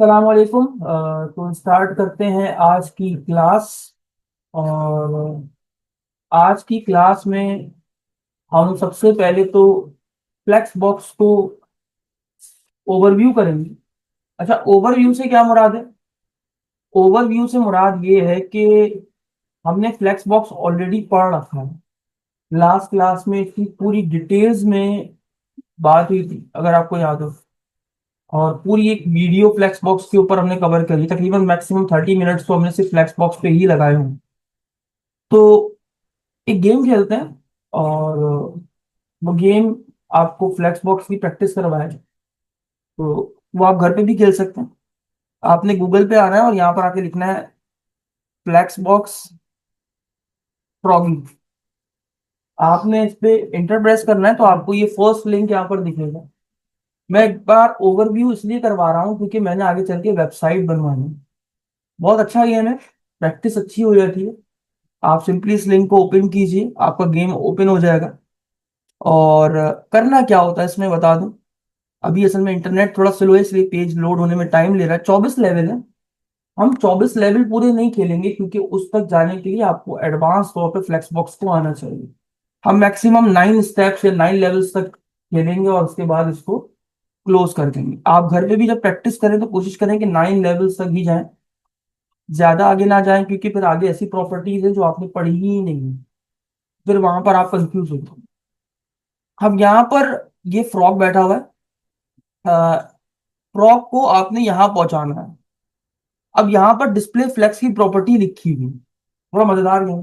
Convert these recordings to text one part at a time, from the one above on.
अस्सलाम वालेकुम। तो स्टार्ट करते हैं आज की क्लास। और आज की क्लास में हम सबसे पहले तो फ्लेक्स बॉक्स को ओवरव्यू करेंगे। अच्छा, ओवरव्यू से क्या मुराद है? ओवरव्यू से मुराद ये है कि हमने फ्लेक्स बॉक्स ऑलरेडी पढ़ रखा है। लास्ट क्लास में इसकी पूरी डिटेल्स में बात हुई थी, अगर आपको याद हो। और पूरी एक वीडियो फ्लेक्स बॉक्स के ऊपर हमने कवर करी, तकरीबन मैक्सिमम 30 मिनट्स तो हमने सिर्फ फ्लेक्स बॉक्स पे ही लगाए होंगे। तो एक गेम खेलते हैं, और वो गेम आपको फ्लेक्स बॉक्स की प्रैक्टिस करवाए। तो वो आप घर पे भी खेल सकते हैं। आपने गूगल पे आना है और यहाँ पर आके लिखना है फ्लेक्स बॉक्स फ्रॉगिंग। आपने इस पे इंटर प्रेस करना है तो आपको ये फर्स्ट लिंक यहाँ पर दिखेगा। मैं एक बार ओवरव्यू इसलिए करवा रहा हूँ क्योंकि मैंने आगे चल के वेबसाइट बनवानी है। बहुत अच्छा गेम है, प्रैक्टिस अच्छी हो जाती है। आप सिंपली इस लिंक को ओपन कीजिए, आपका गेम ओपन हो जाएगा। और करना क्या होता है इसमें बता दूं। अभी असल में इंटरनेट थोड़ा स्लो है, इसलिए पेज लोड होने में टाइम ले रहा है। 24 लेवल है। हम 24 लेवल पूरे नहीं खेलेंगे क्योंकि उस तक जाने के लिए आपको एडवांस तौर पे फ्लेक्स बॉक्स को आना चाहिए। हम मैक्सिमम 9 स्टेप्स या 9 लेवल्स तक खेलेंगे और उसके बाद इसको क्लोज कर देंगे। आप घर पे भी जब प्रैक्टिस करें तो कोशिश करें कि 9 लेवल्स तक ही जाएं, ज्यादा आगे ना जाएं, क्योंकि फिर आगे ऐसी प्रॉपर्टीज है जो आपने पढ़ी ही नहीं है। फिर वहां पर आप कंफ्यूज होते हैं। अब यहाँ पर ये फ्रॉग बैठा हुआ है। फ्रॉग को आपने यहाँ पहुंचाना है। अब यहाँ पर डिस्प्ले फ्लेक्स की प्रॉपर्टी लिखी हुई है। थोड़ा मजेदार है।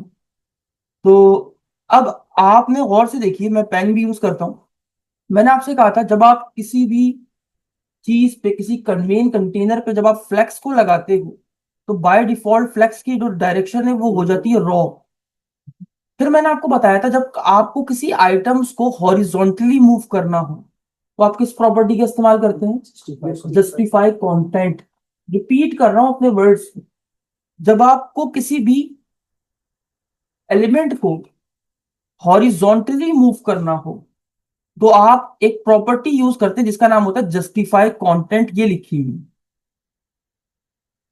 तो अब आपने गौर से देखिए, मैं पेन भी यूज करता हूँ। मैंने आपसे कहा था जब आप किसी भी चीज पे, किसी कन्वेन कंटेनर पे जब आप फ्लेक्स को लगाते हो तो बाय डिफॉल्ट फ्लेक्स की जो डायरेक्शन है वो हो जाती है रॉ। फिर मैंने आपको बताया था जब आपको किसी आइटम्स को हॉरिजॉन्टली मूव करना हो तो आप किस प्रॉपर्टी का इस्तेमाल करते हैं? Justify content. रिपीट कर रहा हूं अपने वर्ड्स। जब आपको किसी भी एलिमेंट को हॉरिजॉन्टली मूव करना हो तो आप एक प्रॉपर्टी यूज करते हैं जिसका नाम होता है जस्टिफाई कंटेंट, ये लिखी हुई।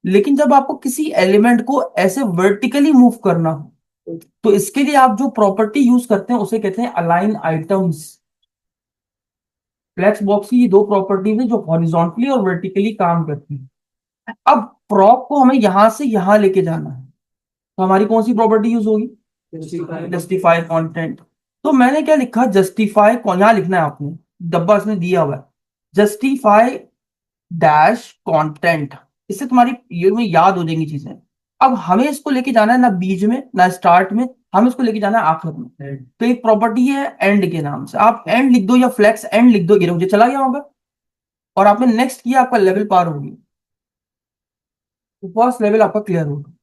लेकिन जब आपको किसी एलिमेंट को ऐसे वर्टिकली मूव करना हो तो इसके लिए आप जो प्रॉपर्टी यूज करते हैं उसे कहते हैं अलाइन आइटम्स। फ्लेक्स बॉक्स की ये दो प्रॉपर्टीज है जो हॉरिजॉन्टली और वर्टिकली काम करती हैं। अब प्रॉप को हमें यहां से यहां लेके जाना है तो हमारी कौन सी प्रॉपर्टी यूज होगी? Justify content. तो मैंने क्या लिखा, जस्टिफाई, यहां लिखना है आपने, डब्बा इसमें दिया हुआ है, जस्टिफाई डैश कंटेंट। इससे तुम्हारी ये में याद हो जाएंगी चीजें। अब हमें इसको लेके जाना है ना बीच में ना स्टार्ट में, हमें इसको लेके जाना है आखिर में। तो एक प्रॉपर्टी है एंड के नाम से, आप एंड लिख दो या फ्लेक्स एंड लिख दो, ये मुझे चला गया होगा। और आपने नेक्स्ट किया, आपका लेवल पार होगी, तो फर्स्ट लेवल आपका क्लियर होगा।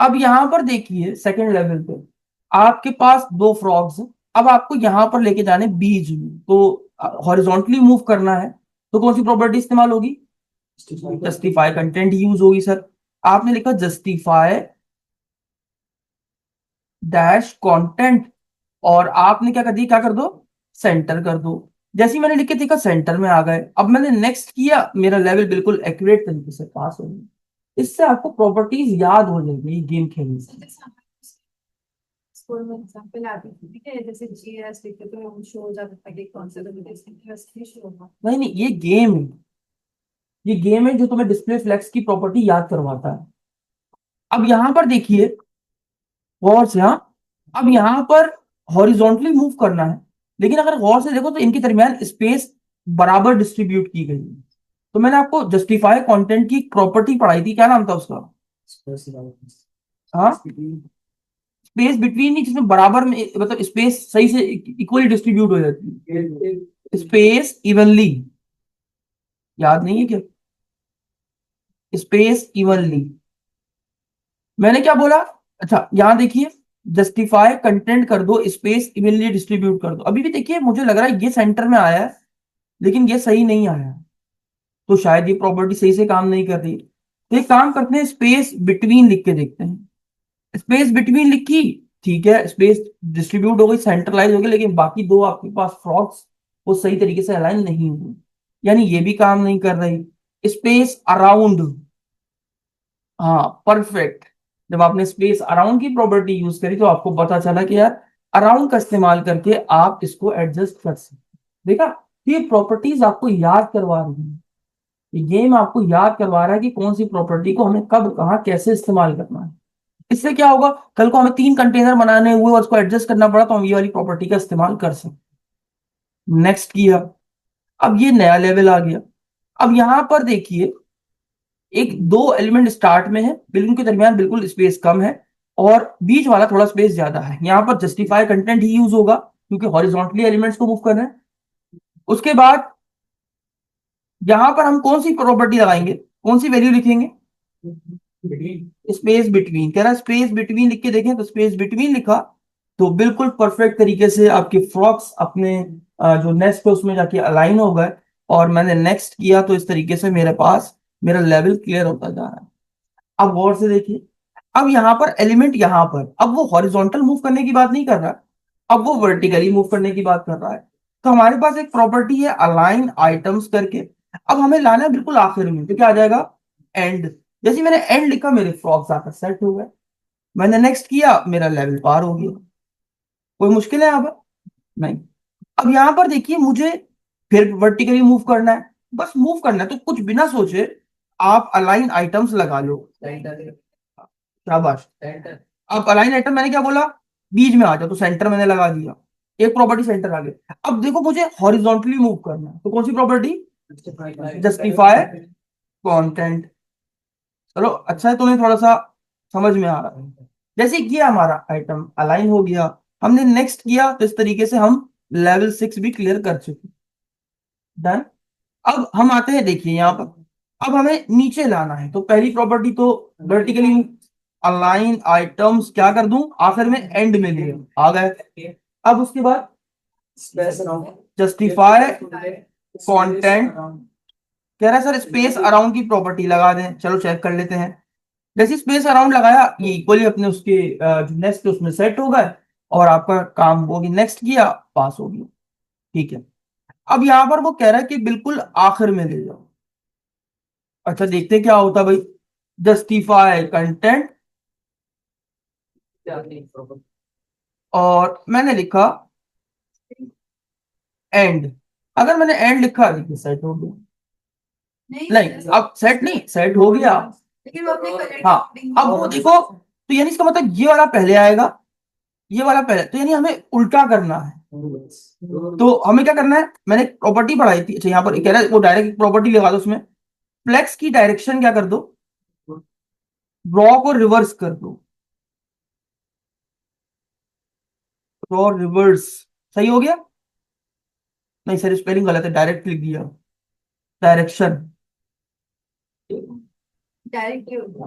अब यहां पर देखिए सेकंड लेवल पे आपके पास दो फ्रॉग्स हैं। अब आपको यहां पर लेके जाने बीच में, तो हॉरिजॉन्टली मूव करना है तो कौन सी प्रॉपर्टी इस्तेमाल होगी? जस्टिफाई कंटेंट यूज होगी सर। आपने लिखा जस्टिफाई डैश कंटेंट, और आपने क्या कर दिया, क्या कर दो, सेंटर कर दो। जैसे ही मैंने लिख के देखा सेंटर में आ गए। अब मैंने नेक्स्ट किया, मेरा लेवल बिल्कुल एक्यूरेट तरीके से पास हो गया। इससे आपको प्रॉपर्टीज याद हो जाएगी गेम खेलने से। जैसे हमारे स्कूल में एग्जाम्पल आती थी, ठीक है, जैसे जीएस लिखते तो वो शो हो जाता था कि कौन सा तो शो होगा। नहीं नहीं, ये गेम है। ये गेम है जो तुम्हें डिस्प्ले फ्लेक्स की प्रॉपर्टी याद करवाता है। अब यहां पर देखिए गौर से, हाँ। अब यहां पर हॉरिजॉन्टली मूव करना है, लेकिन अगर गौर से देखो तो इनके दरमियान स्पेस बराबर डिस्ट्रीब्यूट की गई है। तो मैंने आपको जस्टिफाई कंटेंट की प्रॉपर्टी पढ़ाई थी, क्या नाम था उसका? हाँ, स्पेस बिटवीन नहीं, जिसमें बराबर में, मतलब स्पेस सही से इक्वली डिस्ट्रीब्यूट हो जाती है, स्पेस इवनली। याद नहीं है क्या? Space evenly. मैंने क्या बोला? अच्छा यहां देखिए, जस्टिफाई कंटेंट कर दो, स्पेस इवनली डिस्ट्रीब्यूट कर दो। अभी भी देखिए मुझे लग रहा है ये सेंटर में आया है, लेकिन ये सही नहीं आया। तो शायद ये प्रॉपर्टी सही से काम नहीं कर रही। तो एक काम करते हैं, स्पेस बिटवीन लिख के देखते हैं। स्पेस बिटवीन लिखी, ठीक है, स्पेस डिस्ट्रीब्यूट हो गई, सेंट्रलाइज हो गई, लेकिन बाकी दो आपके पास फ्रॉक्स वो सही तरीके से अलाइन नहीं हुई, यानी ये भी काम नहीं कर रही। स्पेस अराउंड, हाँ परफेक्ट। जब आपने स्पेस अराउंड की प्रॉपर्टी यूज करी तो आपको पता चला कि यार अराउंड का इस्तेमाल करके आप इसको एडजस्ट कर सकते। देखा, ये प्रॉपर्टीज आपको याद करवा रही है, ये गेम आपको याद करवा रहा है कि कौन सी प्रॉपर्टी को हमें कब कहाँ कैसे इस्तेमाल करना है। इससे क्या होगा, कल को हमें 3 कंटेनर बनाने हुए और उसको एडजस्ट करना पड़ा तो हम ये वाली प्रॉपर्टी का इस्तेमाल कर सकते। नेक्स्ट किया, अब ये नया लेवल आ गया। अब यहां पर देखिए, एक दो एलिमेंट स्टार्ट में है, बिल्कुल के दरमियान बिल्कुल स्पेस कम है और बीच वाला थोड़ा स्पेस ज्यादा है। यहां पर जस्टिफाई कंटेंट ही यूज होगा क्योंकि हॉरिजॉन्टली एलिमेंट्स को मूव करना है। उसके बाद यहां पर हम कौन सी प्रॉपर्टी लगाएंगे, कौन सी वैल्यू लिखेंगे, स्पेस बिटवीन। कह रहा है स्पेस बिटवीन लिख के देखें, तो स्पेस बिटवीन लिखा तो बिल्कुल परफेक्ट तरीके से आपके फ्रॉक्स अपने जो नेक्स्ट पे उसमें जाके अलाइन हो गए। और मैंने नेक्स्ट किया तो इस तरीके से मेरे पास मेरा लेवल क्लियर होता जा रहा है। अब गौर से देखिए, अब यहां पर एलिमेंट, यहां पर अब वो हॉरिजॉन्टल मूव करने की बात नहीं कर रहा है, अब वो वर्टिकली मूव करने की बात कर रहा है। तो हमारे पास एक प्रॉपर्टी है अलाइन आइटम्स करके। अब हमें लाना है बिल्कुल आखिर में, तो क्या आ जाएगा, एंड। जैसे मैंने एंड लिखा मेरे फ्रॉक्स आकर सेट हो गए, मैंने नेक्स्ट किया मेरा लेवल पार हो गया। कोई मुश्किल है यहाँ पर, नहीं। अब यहां पर देखिए, मुझे फिर वर्टिकली मूव करना है, बस मूव करना है तो कुछ बिना सोचे आप अलाइन आइटम्स लगा लो। शाबाश। अब अलाइन आइटम मैंने क्या बोला, बीच में आ जाओ, तो सेंटर मैंने लगा दिया, एक प्रॉपर्टी सेंटर आ गई। अब देखो मुझे हॉरिजॉन्टली मूव करना है तो कौन सी प्रॉपर्टी, जस्टिफाई कंटेंट। चलो अच्छा है, तुम्हें थोड़ा सा समझ में आ रहा है। जैसे किया हमारा आइटम अलाइन हो गया, हमने नेक्स्ट किया तो इस तरीके से हम लेवल 6 भी क्लियर कर चुके। डन। अब हम आते हैं, देखिए यहाँ पर अब हमें नीचे लाना है तो पहली प्रॉपर्टी तो वर्टिकली अलाइन आइटम्स क्या कर दूं, आखिर में एंड में ले आ गए। अब उसके बाद जस्टिफाई कंटेंट, कह रहा है सर स्पेस अराउंड की प्रॉपर्टी लगा दें। चलो चेक कर लेते हैं। जैसे स्पेस अराउंड लगाया, ये इक्वली अपने उसके जो नेक्स्ट उसमें सेट हो गए और आपका काम हो गया, नेक्स्ट किया पास हो गया। ठीक है। अब यहां पर वो कह रहा है कि बिल्कुल आखिर में ले जाओ। अच्छा देखते हैं क्या होता है भाई, जस्टिफाई कंटेंट और मैंने लिखा एंड। अगर मैंने एंड लिखा, देखिए सेट हो गया। नहीं, अब सेट नहीं, सेट हो गया। लेकिन वो अपने कलर हाँ, कोडिंग अब वो देखो, तो यानी इसका मतलब ये वाला पहले आएगा, ये वाला पहले, तो यानी हमें उल्टा करना है। तो हमें क्या करना है, मैंने प्रॉपर्टी पढ़ाई थी। अच्छा यहाँ पर कह रहा है वो डायरेक्ट प्रॉपर्टी लगा दो उसमें, फ्लेक्स की डायरेक्शन क्या कर दो, रॉ को रिवर्स कर दो, रॉ रिवर्स। सही हो गया, नहीं सर स्पेलिंग गलत है, डायरेक्ट लिख दिया, डायरेक्शन। डायरेक्टली होगा।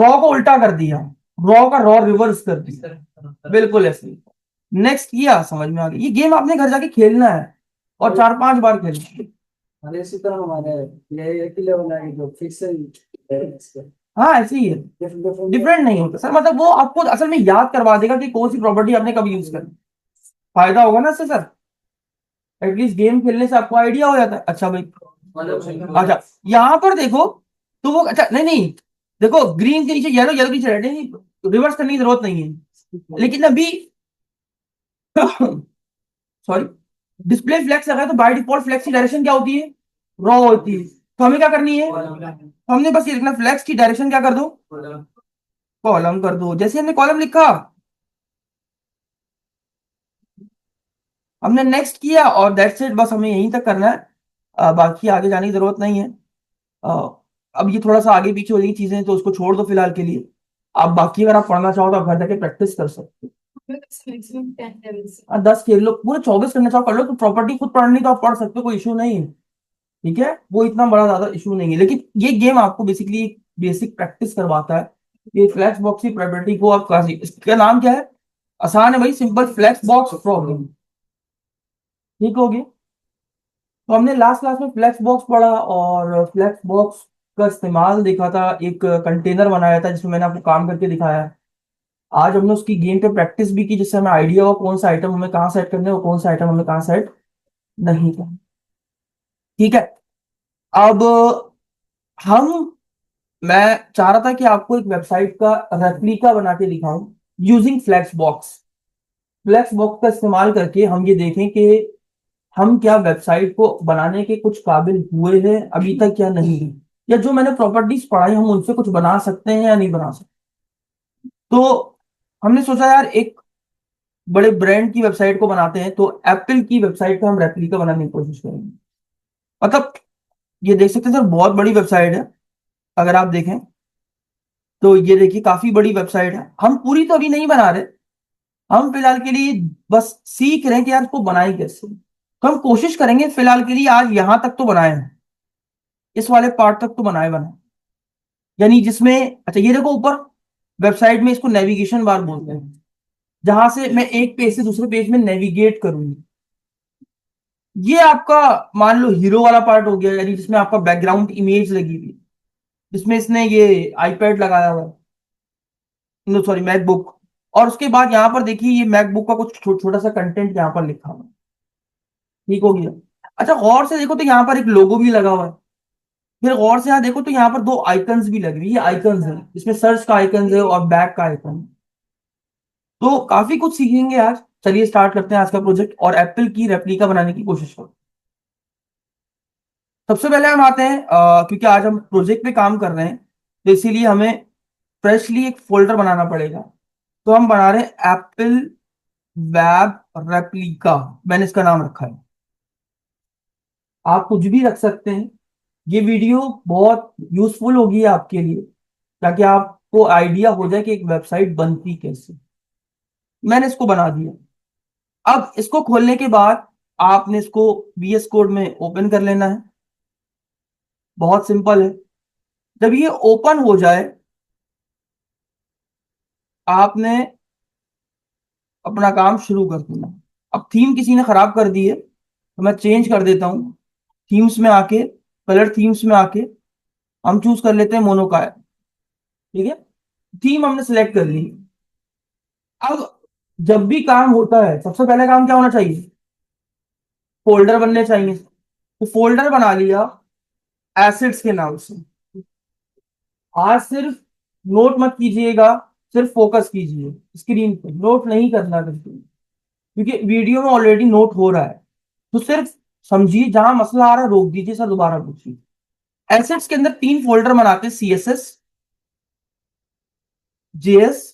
रॉ को उल्टा कर दिया, रॉ का रॉ रिवर्स कर दिया, बिल्कुल ऐसे। नेक्स्ट किया, समझ में आ गया। ये गेम आपने घर जाके खेलना है और 4-5 बार खेलना है। अरे इसी तरह हमारे ये एक ही लेवल है जो फिक्स है। हाँ ऐसे ही है, डिफरेंट नहीं होता सर, मतलब वो आपको असल में याद करवा देगा कि कौन सी प्रॉपर्टी आपने कब यूज करनी। फायदा होगा ना इससे सर, एटलीस्ट गेम खेलने से आपको आइडिया हो जाता है। अच्छा भाई, अच्छा यहाँ पर देखो, तो वो अच्छा नहीं नहीं, देखो ग्रीन के नीचे येलो, येलो के नीचे रेड, नहीं रिवर्स करने की जरूरत नहीं है। लेकिन अभी सॉरी, डिस्प्ले फ्लेक्स लगा है तो बाय डिफॉल्ट फ्लेक्स की डायरेक्शन क्या होती है, रॉ होती है। तो हमें क्या करनी है, तो हमने बस ये लिखना फ्लेक्स की डायरेक्शन क्या कर दो, कॉलम कर दो। जैसे हमने कॉलम लिखा, हमने नेक्स्ट किया और दैट्स इट, बस हमें यहीं तक करना है। बाकी आगे जाने की जरूरत नहीं है। अ, अब ये थोड़ा सा आगे पीछे हो जाएगी चीजें तो उसको छोड़ दो फिलहाल के लिए। आप बाकी अगर आप पढ़ना चाहो तो आप घर जाके प्रैक्टिस कर सकते हो। Maximum 10 levels. 10 खेल लो, पूरे 24 करना चाहो कर लो, तो प्रॉपर्टी खुद पढ़नी तो आप पढ़ सकते हो, कोई इशू नहीं है। ठीक है, वो इतना बड़ा ज्यादा इशू नहीं है, लेकिन ये गेम आपको बेसिकली बेसिक प्रैक्टिस करवाता है। ये फ्लैक्स बॉक्स की प्रॉपर्टी को आप क्लासिक, इसका नाम क्या है, आसान है भाई, सिंपल फ्लैक्स बॉक्स प्रॉब्लम। ठीक हो गया। तो हमने लास्ट क्लास में फ्लैक्स बॉक्स पढ़ा और फ्लैक्स बॉक्स का इस्तेमाल देखा था, एक कंटेनर बनाया था जिसमें मैंने आपको काम करके दिखाया। आज हमने उसकी गेम पे प्रैक्टिस भी की जिससे हमें आइडिया हो कौन सा आइटम हमें कहाँ सेट करना है और कौन सा आइटम हमें कहाँ सेट नहीं करना। ठीक है। अब हम मैं चाह रहा था कि आपको एक वेबसाइट का रेप्लिका बना के दिखाऊं using flex box. Flex box का इस्तेमाल करके हम ये देखें कि हम क्या वेबसाइट को बनाने के कुछ काबिल हुए हैं अभी तक या नहीं, या जो मैंने प्रॉपर्टीज पढ़ाई हम उनसे कुछ बना सकते हैं या नहीं बना सकते। तो हमने सोचा यार एक बड़े ब्रांड की वेबसाइट को बनाते हैं, तो एप्पल की वेबसाइट का हम रेप्लिका बनाने की कोशिश करेंगे। मतलब ये देख सकते हैं सर, बहुत बड़ी वेबसाइट है। अगर आप देखें तो ये देखिए काफी बड़ी वेबसाइट है। हम पूरी तो अभी नहीं बना रहे, हम फिलहाल के लिए बस सीख रहे हैं कि यार इसको बनाए कैसे। तो हम कोशिश करेंगे फिलहाल के लिए आज यहां तक तो बनाए हैं, इस वाले पार्ट तक तो बनाए यानी जिसमें, अच्छा ये देखो ऊपर वेबसाइट में इसको नेविगेशन बार बोलते हैं, जहां से मैं एक पेज से दूसरे पेज में नेविगेट करूंगी। ये आपका मान लो हीरो वाला पार्ट हो गया, यानी जिसमें आपका बैकग्राउंड इमेज लगी हुई, जिसमें इसने ये आईपैड लगाया हुआ है, नो सॉरी मैकबुक। और उसके बाद यहाँ पर देखिए ये मैकबुक का कुछ छोटा सा कंटेंट यहाँ पर लिखा हुआ है। ठीक हो गया। अच्छा गौर से देखो तो यहाँ पर एक लोगो भी लगा हुआ है। फिर गौर से यहाँ देखो तो यहाँ पर दो आइकन्स भी लगे हुए, ये आइकन्स है, इसमें सर्च का आइकन है और बैक का आइकन है। तो काफी कुछ सीखेंगे आज। चलिए स्टार्ट करते हैं आज का प्रोजेक्ट और एप्पल की रेप्लिका बनाने की कोशिश करो। सबसे पहले हम आते हैं, क्योंकि आज हम प्रोजेक्ट पे काम कर रहे हैं तो इसीलिए हमें फ्रेशली एक फोल्डर बनाना पड़ेगा। तो हम बना रहे हैं एप्पल वेब रेप्लिका, मैंने इसका नाम रखा है। आप कुछ भी रख सकते हैं। ये वीडियो बहुत यूजफुल होगी आपके लिए, ताकि आपको आइडिया हो जाए कि एक वेबसाइट बनती कैसे। मैंने इसको बना दिया। अब इसको खोलने के बाद आपने इसको VS कोड में ओपन कर लेना है। बहुत सिंपल है। जब ये ओपन हो जाए आपने अपना काम शुरू कर देना। अब थीम किसी ने खराब कर दी है तो मैं चेंज कर देता हूँ। थीम्स में आके, कलर थीम्स में आके हम चूज कर लेते हैं मोनोकाय। ठीक है, थीम हमने सेलेक्ट कर ली। अब जब भी काम होता है सबसे पहले काम क्या होना चाहिए, फोल्डर बनने चाहिए। तो फोल्डर बना लिया एसिड्स के नाम से। आज सिर्फ नोट मत कीजिएगा, सिर्फ फोकस कीजिए स्क्रीन पे, नोट नहीं करना बिल्कुल, क्योंकि वीडियो में ऑलरेडी नोट हो रहा है। तो सिर्फ समझिए, जहां मसला आ रहा है रोक दीजिए सर, दोबारा पूछिए। एसेट्स के अंदर तीन फोल्डर बनाते हैं, CSS, JS।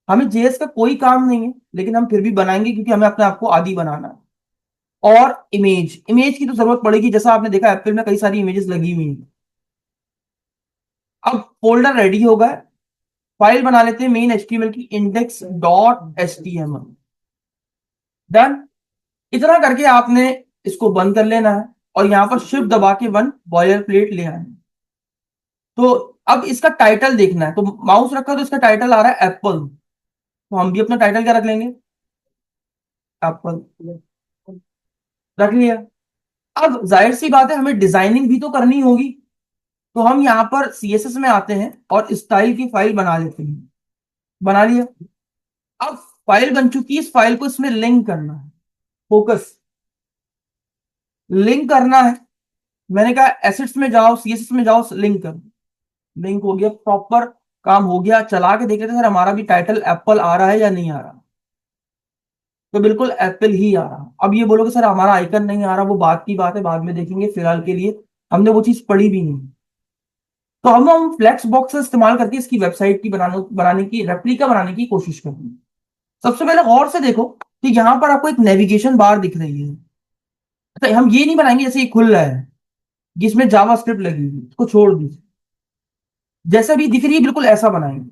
हमें JS का कोई काम नहीं है लेकिन हम फिर भी बनाएंगे क्योंकि हमें अपने आप को आदी बनाना है। और इमेज, इमेज की तो जरूरत पड़ेगी, जैसा आपने देखा एप्पल में कई सारी इमेजेस लगी हुई हैं। अब फोल्डर रेडी हो गया। फाइल बना लेते हैं मेन HTML की, index.html। डन। इतना करके आपने इसको बंद कर लेना है और यहां पर शिफ्ट दबा के वन बॉयलर प्लेट ले आना है। तो अब इसका टाइटल देखना है, तो माउस रखा तो इसका टाइटल आ रहा है एप्पल, तो हम भी अपना टाइटल क्या रख लेंगे, एप्पल। रख लिया। अब जाहिर सी बात है हमें डिजाइनिंग भी तो करनी होगी, तो हम यहाँ पर CSS में आते हैं और स्टाइल की फाइल बना लेते हैं। बना लिया। अब फाइल बन चुकी है, इस फाइल को इसमें लिंक करना है। फोकस, लिंक करना है। मैंने कहा एसेट्स में जाओ, CSS में जाओ, लिंक कर। लिंक हो गया, प्रॉपर काम हो गया। चला के देख लेते सर हमारा भी टाइटल एप्पल आ रहा है या नहीं आ रहा। तो बिल्कुल एप्पल ही आ रहा। अब ये बोलोगे सर हमारा आइकन नहीं आ रहा, वो बात की बात है, बाद में देखेंगे, फिलहाल के लिए हमने वो चीज पढ़ी भी नहीं। तो हम फ्लेक्स बॉक्स इस्तेमाल करके इसकी वेबसाइट की बनाने की रेप्लिका बनाने की कोशिश करेंगे। सबसे पहले गौर से देखो कि यहाँ पर आपको एक नेविगेशन बार दिख रही है। तो हम ये नहीं बनाएंगे जैसे ये खुल रहा है जिसमें जावा स्क्रिप्ट लगी हुई, इसको छोड़ दीजिए। जैसा भी दिख रही है बिल्कुल ऐसा बनाएंगे।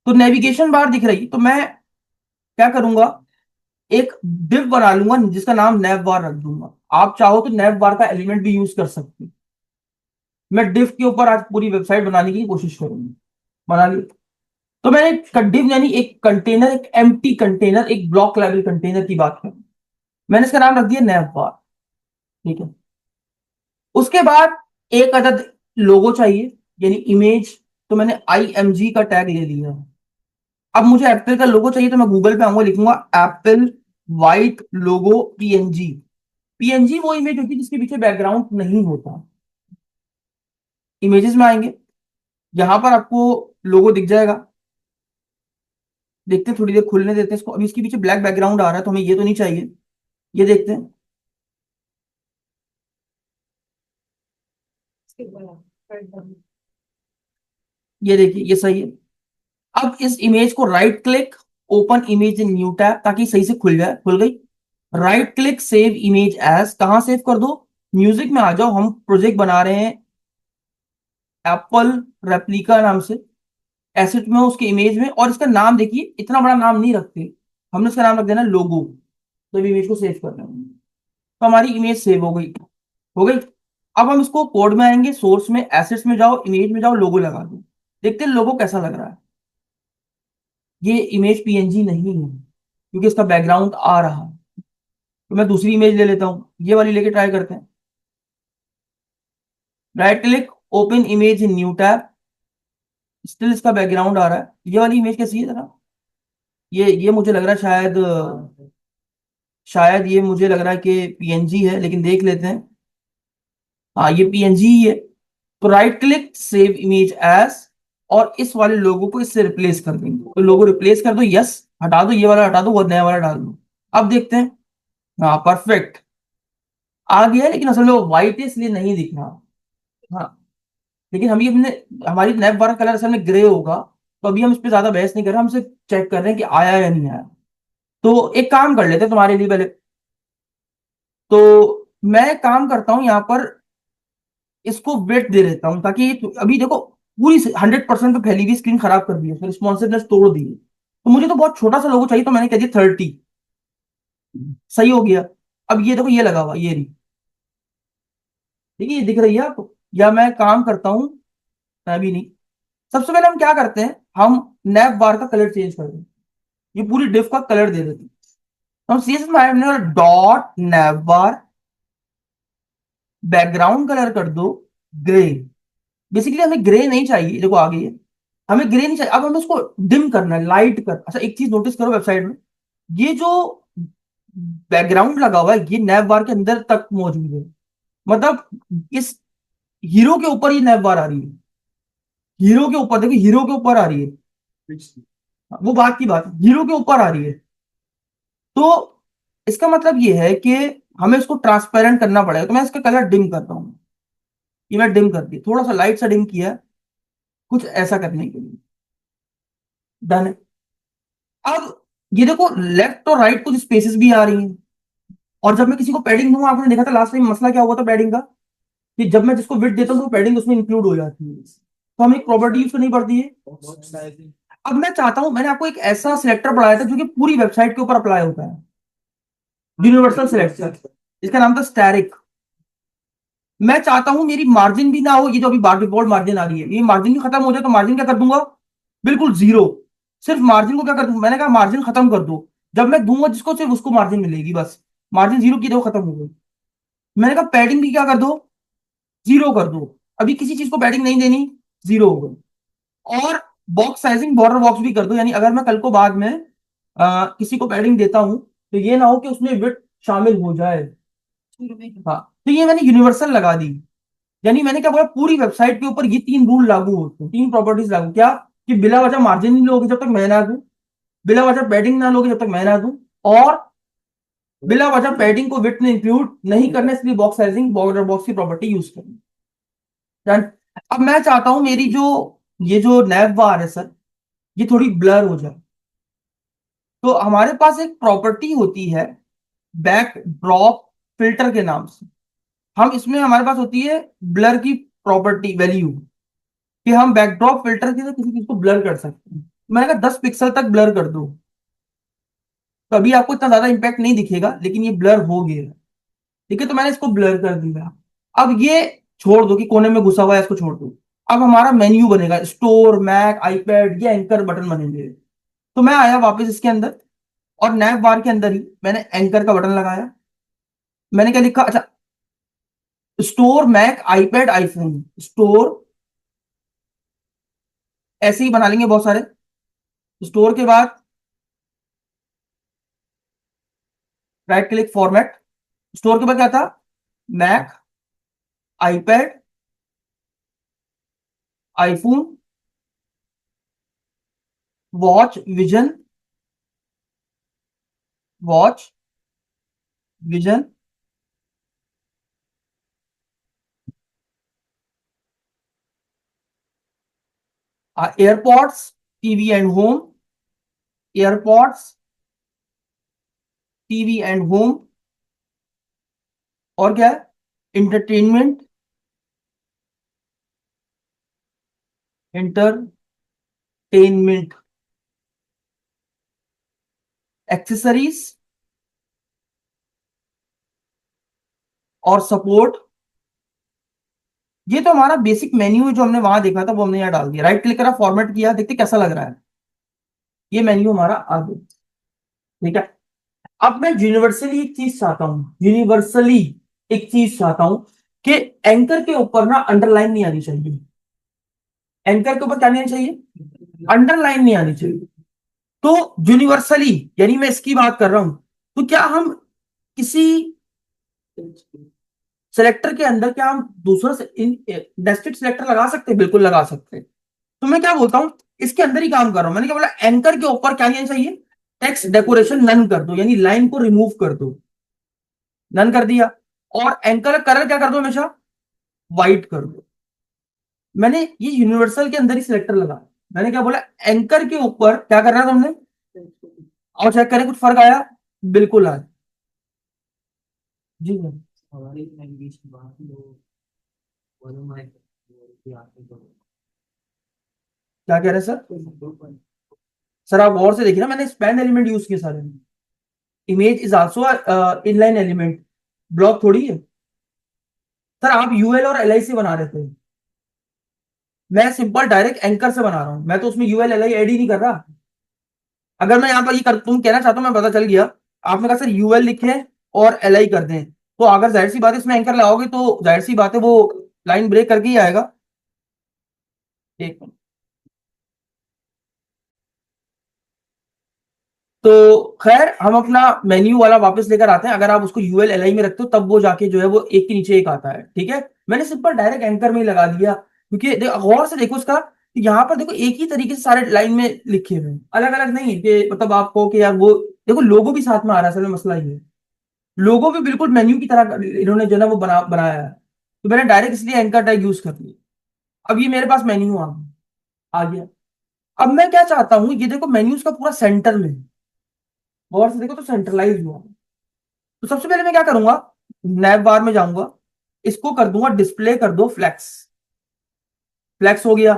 तो नेविगेशन बार दिख रही है, तो मैं क्या करूंगा, एक डिव बना लूंगा जिसका नाम नैव बार रख दूंगा। आप चाहो तो नैव बार का एलिमेंट भी यूज कर सकते हैं। मैं डिव के ऊपर आज पूरी वेबसाइट बनाने की कोशिश करूंगी। बना ली। तो मैंने डिव यानी एक कंटेनर, एक एम्प्टी कंटेनर, एक ब्लॉक लेवल कंटेनर की बात करूं, मैंने इसका नाम रख दिया नैव बार। ठीक है। उसके बाद एक अदद लोगो चाहिए यानी इमेज, तो मैंने IMG का टैग ले लिया है। अब मुझे एप्पल का लोगो चाहिए तो मैं गूगल पे आऊंगा, लिखूंगा एप्पल व्हाइट लोगो PNG। PNG वो इमेज होती है जिसके पीछे बैकग्राउंड नहीं होता। इमेजेस में आएंगे, यहां पर आपको लोगो दिख जाएगा। देखते हैं, थोड़ी देर खुलने देते हैं इसको। अभी इसके पीछे ब्लैक बैकग्राउंड आ रहा है तो हमें ये तो नहीं चाहिए। ये देखते हैं, इसके ऊपर कर दो। ये देखिए ये सही है। अब इस इमेज को right click, open image in new tab, ताकि सही से खुल जाए। खुल गई। Right click, save image as, कहां सेव कर दो? म्यूजिक में आ जाओ। हम प्रोजेक्ट बना रहे हैं एप्पल रेप्लिका नाम से, एसेट में उसके इमेज में। और इसका नाम देखिए, इतना बड़ा नाम नहीं रखते, हमने इसका नाम रख देना लोगो। तो इमेज को सेव करना है, तो हमारी इमेज सेव हो गई। हो गई। अब हम इसको कोड में आएंगे, सोर्स में, एसेट्स में जाओ, इमेज में जाओ, लोगो लगा दो। देखते हैं लोगो कैसा लग रहा है। ये इमेज पीएनजी नहीं है क्योंकि इसका बैकग्राउंड आ रहा है। तो मैं दूसरी इमेज ले लेता हूं, ये वाली लेके ट्राई करते हैं। Right click, open image in new tab, still इसका बैकग्राउंड आ रहा है। ये वाली इमेज कैसी है जरा? ये मुझे लग रहा है शायद, शायद ये मुझे लग रहा है कि पीएनजी है, लेकिन देख लेते हैं। हाँ, ये पीएनजी ही है। तो right click, save image as, और इस वाले लोगो को इससे रिप्लेस कर देंगे। तो लोगो रिप्लेस कर दो, यस। हटा दो, ये वाला हटा दो, वो नया वाला डाल दो। अब देखते हैं। हाँ, परफेक्ट आ गया है, लेकिन असल में वो व्हाइट है इसलिए नहीं दिख रहा। हाँ, लेकिन हम ये हमने, हमारी नैप वाला कलर असल में ग्रे होगा। तो अभी हम इस पे ज्यादा बहस नहीं कर रहे, हम सिर्फ चेक कर रहे हैं कि आया या नहीं आया। तो एक काम कर लेते हैं तुम्हारे लिए पहले। तो मैं काम करता हूं यहाँ पर, इसको वेट दे देता हूँ, ताकि अभी देखो पूरी 100% पे फैली हुई स्क्रीन खराब कर दी है, रिस्पॉन्सिवनेस तोड़ दी है। तो मुझे तो बहुत छोटा सा लोगो चाहिए, तो मैंने कह दिया 30। सही हो गया। अब ये देखो, ये लगा हुआ, ये रही। ठीक है, ये दिख रही है आपको? या मैं काम करता हूँ, मैं भी नहीं। सबसे पहले हम क्या करते हैं, हम नैप बार का कलर चेंज कर दें। ये पूरी डिफ का कलर दे देते हैं। तो हम सीएसएस में डॉट नैप बार, बैकग्राउंड कलर कर दो ग्रे। बेसिकली हमें ग्रे नहीं चाहिए, देखो आ गई है। हमें ग्रे नहीं चाहिए। अब हमें उसको डिम करना है, लाइट कर। अच्छा, एक चीज नोटिस करो वेबसाइट में, ये जो बैकग्राउंड लगा हुआ है, ये नैप बार के अंदर तक मौजूद है। मतलब इस हीरो के ऊपर ये नैप बार आ रही है। हीरो के ऊपर देखिए, हीरो के ऊपर आ रही है। वो बात की बात, हीरो के ऊपर आ रही है। तो इसका मतलब ये है कि हमें इसको ट्रांसपेरेंट करना पड़ेगा। तो मैं इसका कलर डिम करता हूँ। ये मैं डिम कर दिया, थोड़ा सा लाइट सा डिम किया है, कुछ ऐसा करने के लिए। डन है। अब ये देखो, लेफ्ट और राइट कुछ स्पेसेस भी आ रही हैं। और जब मैं किसी को पैडिंग दूंगा, आपने देखा था लास्ट टाइम मसला क्या हुआ था पैडिंग का, कि जब मैं जिसको विड्थ देता हूँ तो पैडिंग उसमें इंक्लूड हो जाती है। तो हमें एक प्रॉपर्टी यूज करनी पड़ती है। अब मैं चाहता हूं, मैंने आपको एक ऐसा सिलेक्टर पढ़ाया था जो कि पूरी वेबसाइट के ऊपर अप्लाई होता है, यूनिवर्सल सिलेक्टर। इसका नाम था स्टैरिक। मैं चाहता हूं मेरी मार्जिन भी ना हो, ये जो अभी बार डिफॉल्ट मार्जिन आ रही है, ये मार्जिन भी खत्म हो जाए। तो मार्जिन क्या कर दूंगा? बिल्कुल जीरो। सिर्फ मार्जिन को क्या कर दूं, मैंने कहा मार्जिन खत्म कर दो। जब मैं दूंगा जिसको, सिर्फ उसको मार्जिन मिलेगी बस। मार्जिन जीरो की, देखो खत्म हो गई। मैंने कहा पैडिंग भी क्या कर दो, जीरो कर दो। अभी किसी चीज को पैडिंग नहीं देनी, जीरो हो गई। और बॉक्स साइजिंग, बॉर्डर बॉक्स भी कर दो। यानी अगर मैं कल को बाद में किसी को पैडिंग देता हूं, तो ये ना हो कि उसमें विड्थ शामिल हो जाए। शुरू में हाँ, तो ये मैंने यूनिवर्सल लगा दी। यानी मैंने क्या बोला, पूरी वेबसाइट के ऊपर ये तीन रूल लागू होते हैं, तीन प्रॉपर्टीज लागू। क्या? कि बिला वजह मार्जिन नहीं लोगे जब तक मैं ना दूं, बिला वजह पैडिंग ना लोगे जब तक मैं ना दूं, और बिला वजह पैडिंग को विड्थ में इंक्लूड नहीं करना, इसलिए बॉक्स साइजिंग, बॉर्डर बॉक्स की प्रॉपर्टी यूज करनी। Done? अब मैं चाहता हूं मेरी जो, ये जो नैव बार है सर, ये थोड़ी ब्लर हो जाए। तो हमारे पास एक प्रॉपर्टी होती है बैक ड्रॉप फिल्टर के नाम से। हम इसमें, हमारे पास होती है ब्लर की प्रॉपर्टी वैल्यू, कि हम बैकड्रॉप फिल्टर के किसी चीज को ब्लर कर सकते हैं। मैंने कहा 10 पिक्सल तक ब्लर कर दो। तो अभी आपको इतना ज्यादा इंपैक्ट नहीं दिखेगा, लेकिन ये ब्लर हो गया। ठीक है, तो मैंने इसको ब्लर कर दिया। अब ये छोड़ दो कि कोने में घुसा हुआ है, इसको छोड़ दो। अब हमारा मेन्यू बनेगा, स्टोर, मैक, आईपैड, ये एंकर बटन बनेंगे। तो मैं आया वापस इसके अंदर, और नैव बार के अंदर ही मैंने एंकर का बटन लगाया। मैंने क्या लिखा? अच्छा, store, Mac, iPad, iPhone, store. ऐसे ही बना लेंगे बहुत सारे। स्टोर के बाद राइट क्लिक, फॉर्मेट। स्टोर के बाद क्या था? Mac, iPad, iPhone, watch vision, watch vision, AirPods, TV and home, AirPods, TV and home, और क्या है, इंटरटेनमेंट, एंटरटेनमेंट, एक्सेसरीज और सपोर्ट। ये तो हमारा बेसिक मेन्यू है जो हमने वहां देखा था, वो हमने यहाँ डाल दिया। राइट क्लिक करा, फॉर्मेट किया, देखते कैसा लग रहा है। ये मेन्यू हमारा आ गया, ठीक है। अब मैं यूनिवर्सली एक चीज चाहता हूं, यूनिवर्सली एक चीज चाहता हूं कि एंकर के ऊपर ना अंडरलाइन नहीं आनी चाहिए। एंकर के ऊपर क्या नहीं आनी चाहिए? अंडरलाइन नहीं आनी चाहिए। तो यूनिवर्सली यानी मैं इसकी बात कर रहा हूं, तो क्या हम किसी सेलेक्टर के अंदर क्या हम दूसरा नेस्टेड सेलेक्टर लगा सकते हैं? बिल्कुल लगा सकते हैं। तो मैं क्या बोलता हूं, इसके अंदर ही काम कर रहा हूं। मैंने क्या बोला, एंकर के ऊपर क्या नहीं आना चाहिए? टेक्स्ट डेकोरेशन नन कर दो, यानी लाइन को रिमूव कर दो। नन कर दिया। और एंकर कलर क्या कर दो, हमेशा व्हाइट कर दो। मैंने ये यूनिवर्सल के अंदर ही सिलेक्टर लगा। मैंने क्या बोला, एंकर के ऊपर क्या करना है तुमने, और चेक करें कुछ फर्क आया? बिल्कुल आया। जी मैम। हमारी लैंग्वेज की बात लोग बोलो मैं आते तो क्या कह रहे हैं सर? सर आप गौर से देखिए ना, मैंने स्पैन एलिमेंट यूज किए सारे में। Image is also inline element, block थोड़ी है। सर आप यूएल और एलआई से बना रहे थे, मैं सिंपल डायरेक्ट एंकर से बना रहा हूं। मैं तो उसमें यूएल एलआई एड ही नहीं कर रहा। अगर मैं यहाँ पर ये कर, तुम कहना चाहता हूं, मैं पता चल गया। आपने कहा सर यूएल लिखे और एलआई कर दें, तो अगर जाहिर सी बात है इसमें एंकर लगाओगे तो जाहिर सी बात है वो लाइन ब्रेक करके ही आएगा। एक मिनट। तो खैर हम अपना मेन्यू वाला वापस लेकर आते हैं। अगर आप उसको यूएल एलआई में रखते हो तब वो जाके जो है वो एक के नीचे एक आता है, ठीक है। मैंने सिंपल डायरेक्ट एंकर में ही लगा दिया, क्योंकि गौर से देखो इसका, यहाँ पर देखो एक ही तरीके से सारे लाइन में लिखे हुए हैं, अलग अलग नहीं है कि मतलब आप कहो कि यार वो देखो लोगो भी साथ में आ रहा है। असल में मसला ये है, लोगो भी बिल्कुल मेन्यू की तरह इन्होंने जो है ना वो बनाया है। तो मैंने डायरेक्ट इसलिए एंकर टैग यूज कर दिया। अब ये मेरे पास मेन्यू आ गया। अब मैं क्या चाहता हूं, ये देखो मेन्यूज का पूरा सेंटर में है। गौर से देखो तो सेंट्रलाइज हुआ। तो सबसे पहले मैं क्या करूंगा, नैव बार में जाऊंगा, इसको कर दूंगा डिस्प्ले कर दो फ्लैक्स। फ्लैक्स हो गया।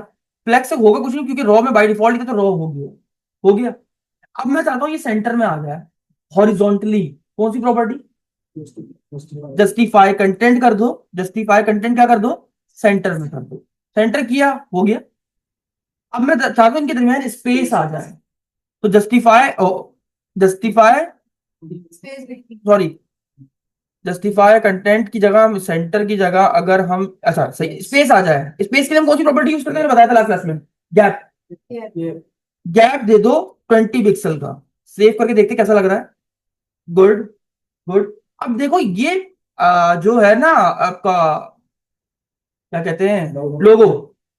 फ्लैक्स से होगा कुछ नहीं, क्योंकि रॉ में बाय डिफॉल्ट है, तो रॉ हो गया। हो गया। अब मैं चाहता हूं ये सेंटर में आ जाए हॉरिजॉन्टली। कौन सी प्रॉपर्टी? जस्टिफाई कंटेंट कर दो। जस्टिफाई कंटेंट क्या कर दो? सेंटर में कर दो। सेंटर किया, हो गया। अब मैं चाहता हूं इनके दरमियान स्पेस आ जाए, तो justify, justify, space between. Sorry, justify content की जगह, सेंटर की जगह अगर हम, अच्छा सही, स्पेस आ जाए। स्पेस के लिए हम कौन सी प्रॉपर्टी यूज करते हैं, मैंने बताया था लास्ट क्लास में, गैप। ये गैप दे दो 20 पिक्सल का। सेव करके देखते कैसा लग रहा है। Good, good. अब देखो ये जो है ना आपका, क्या कहते हैं, लोगो।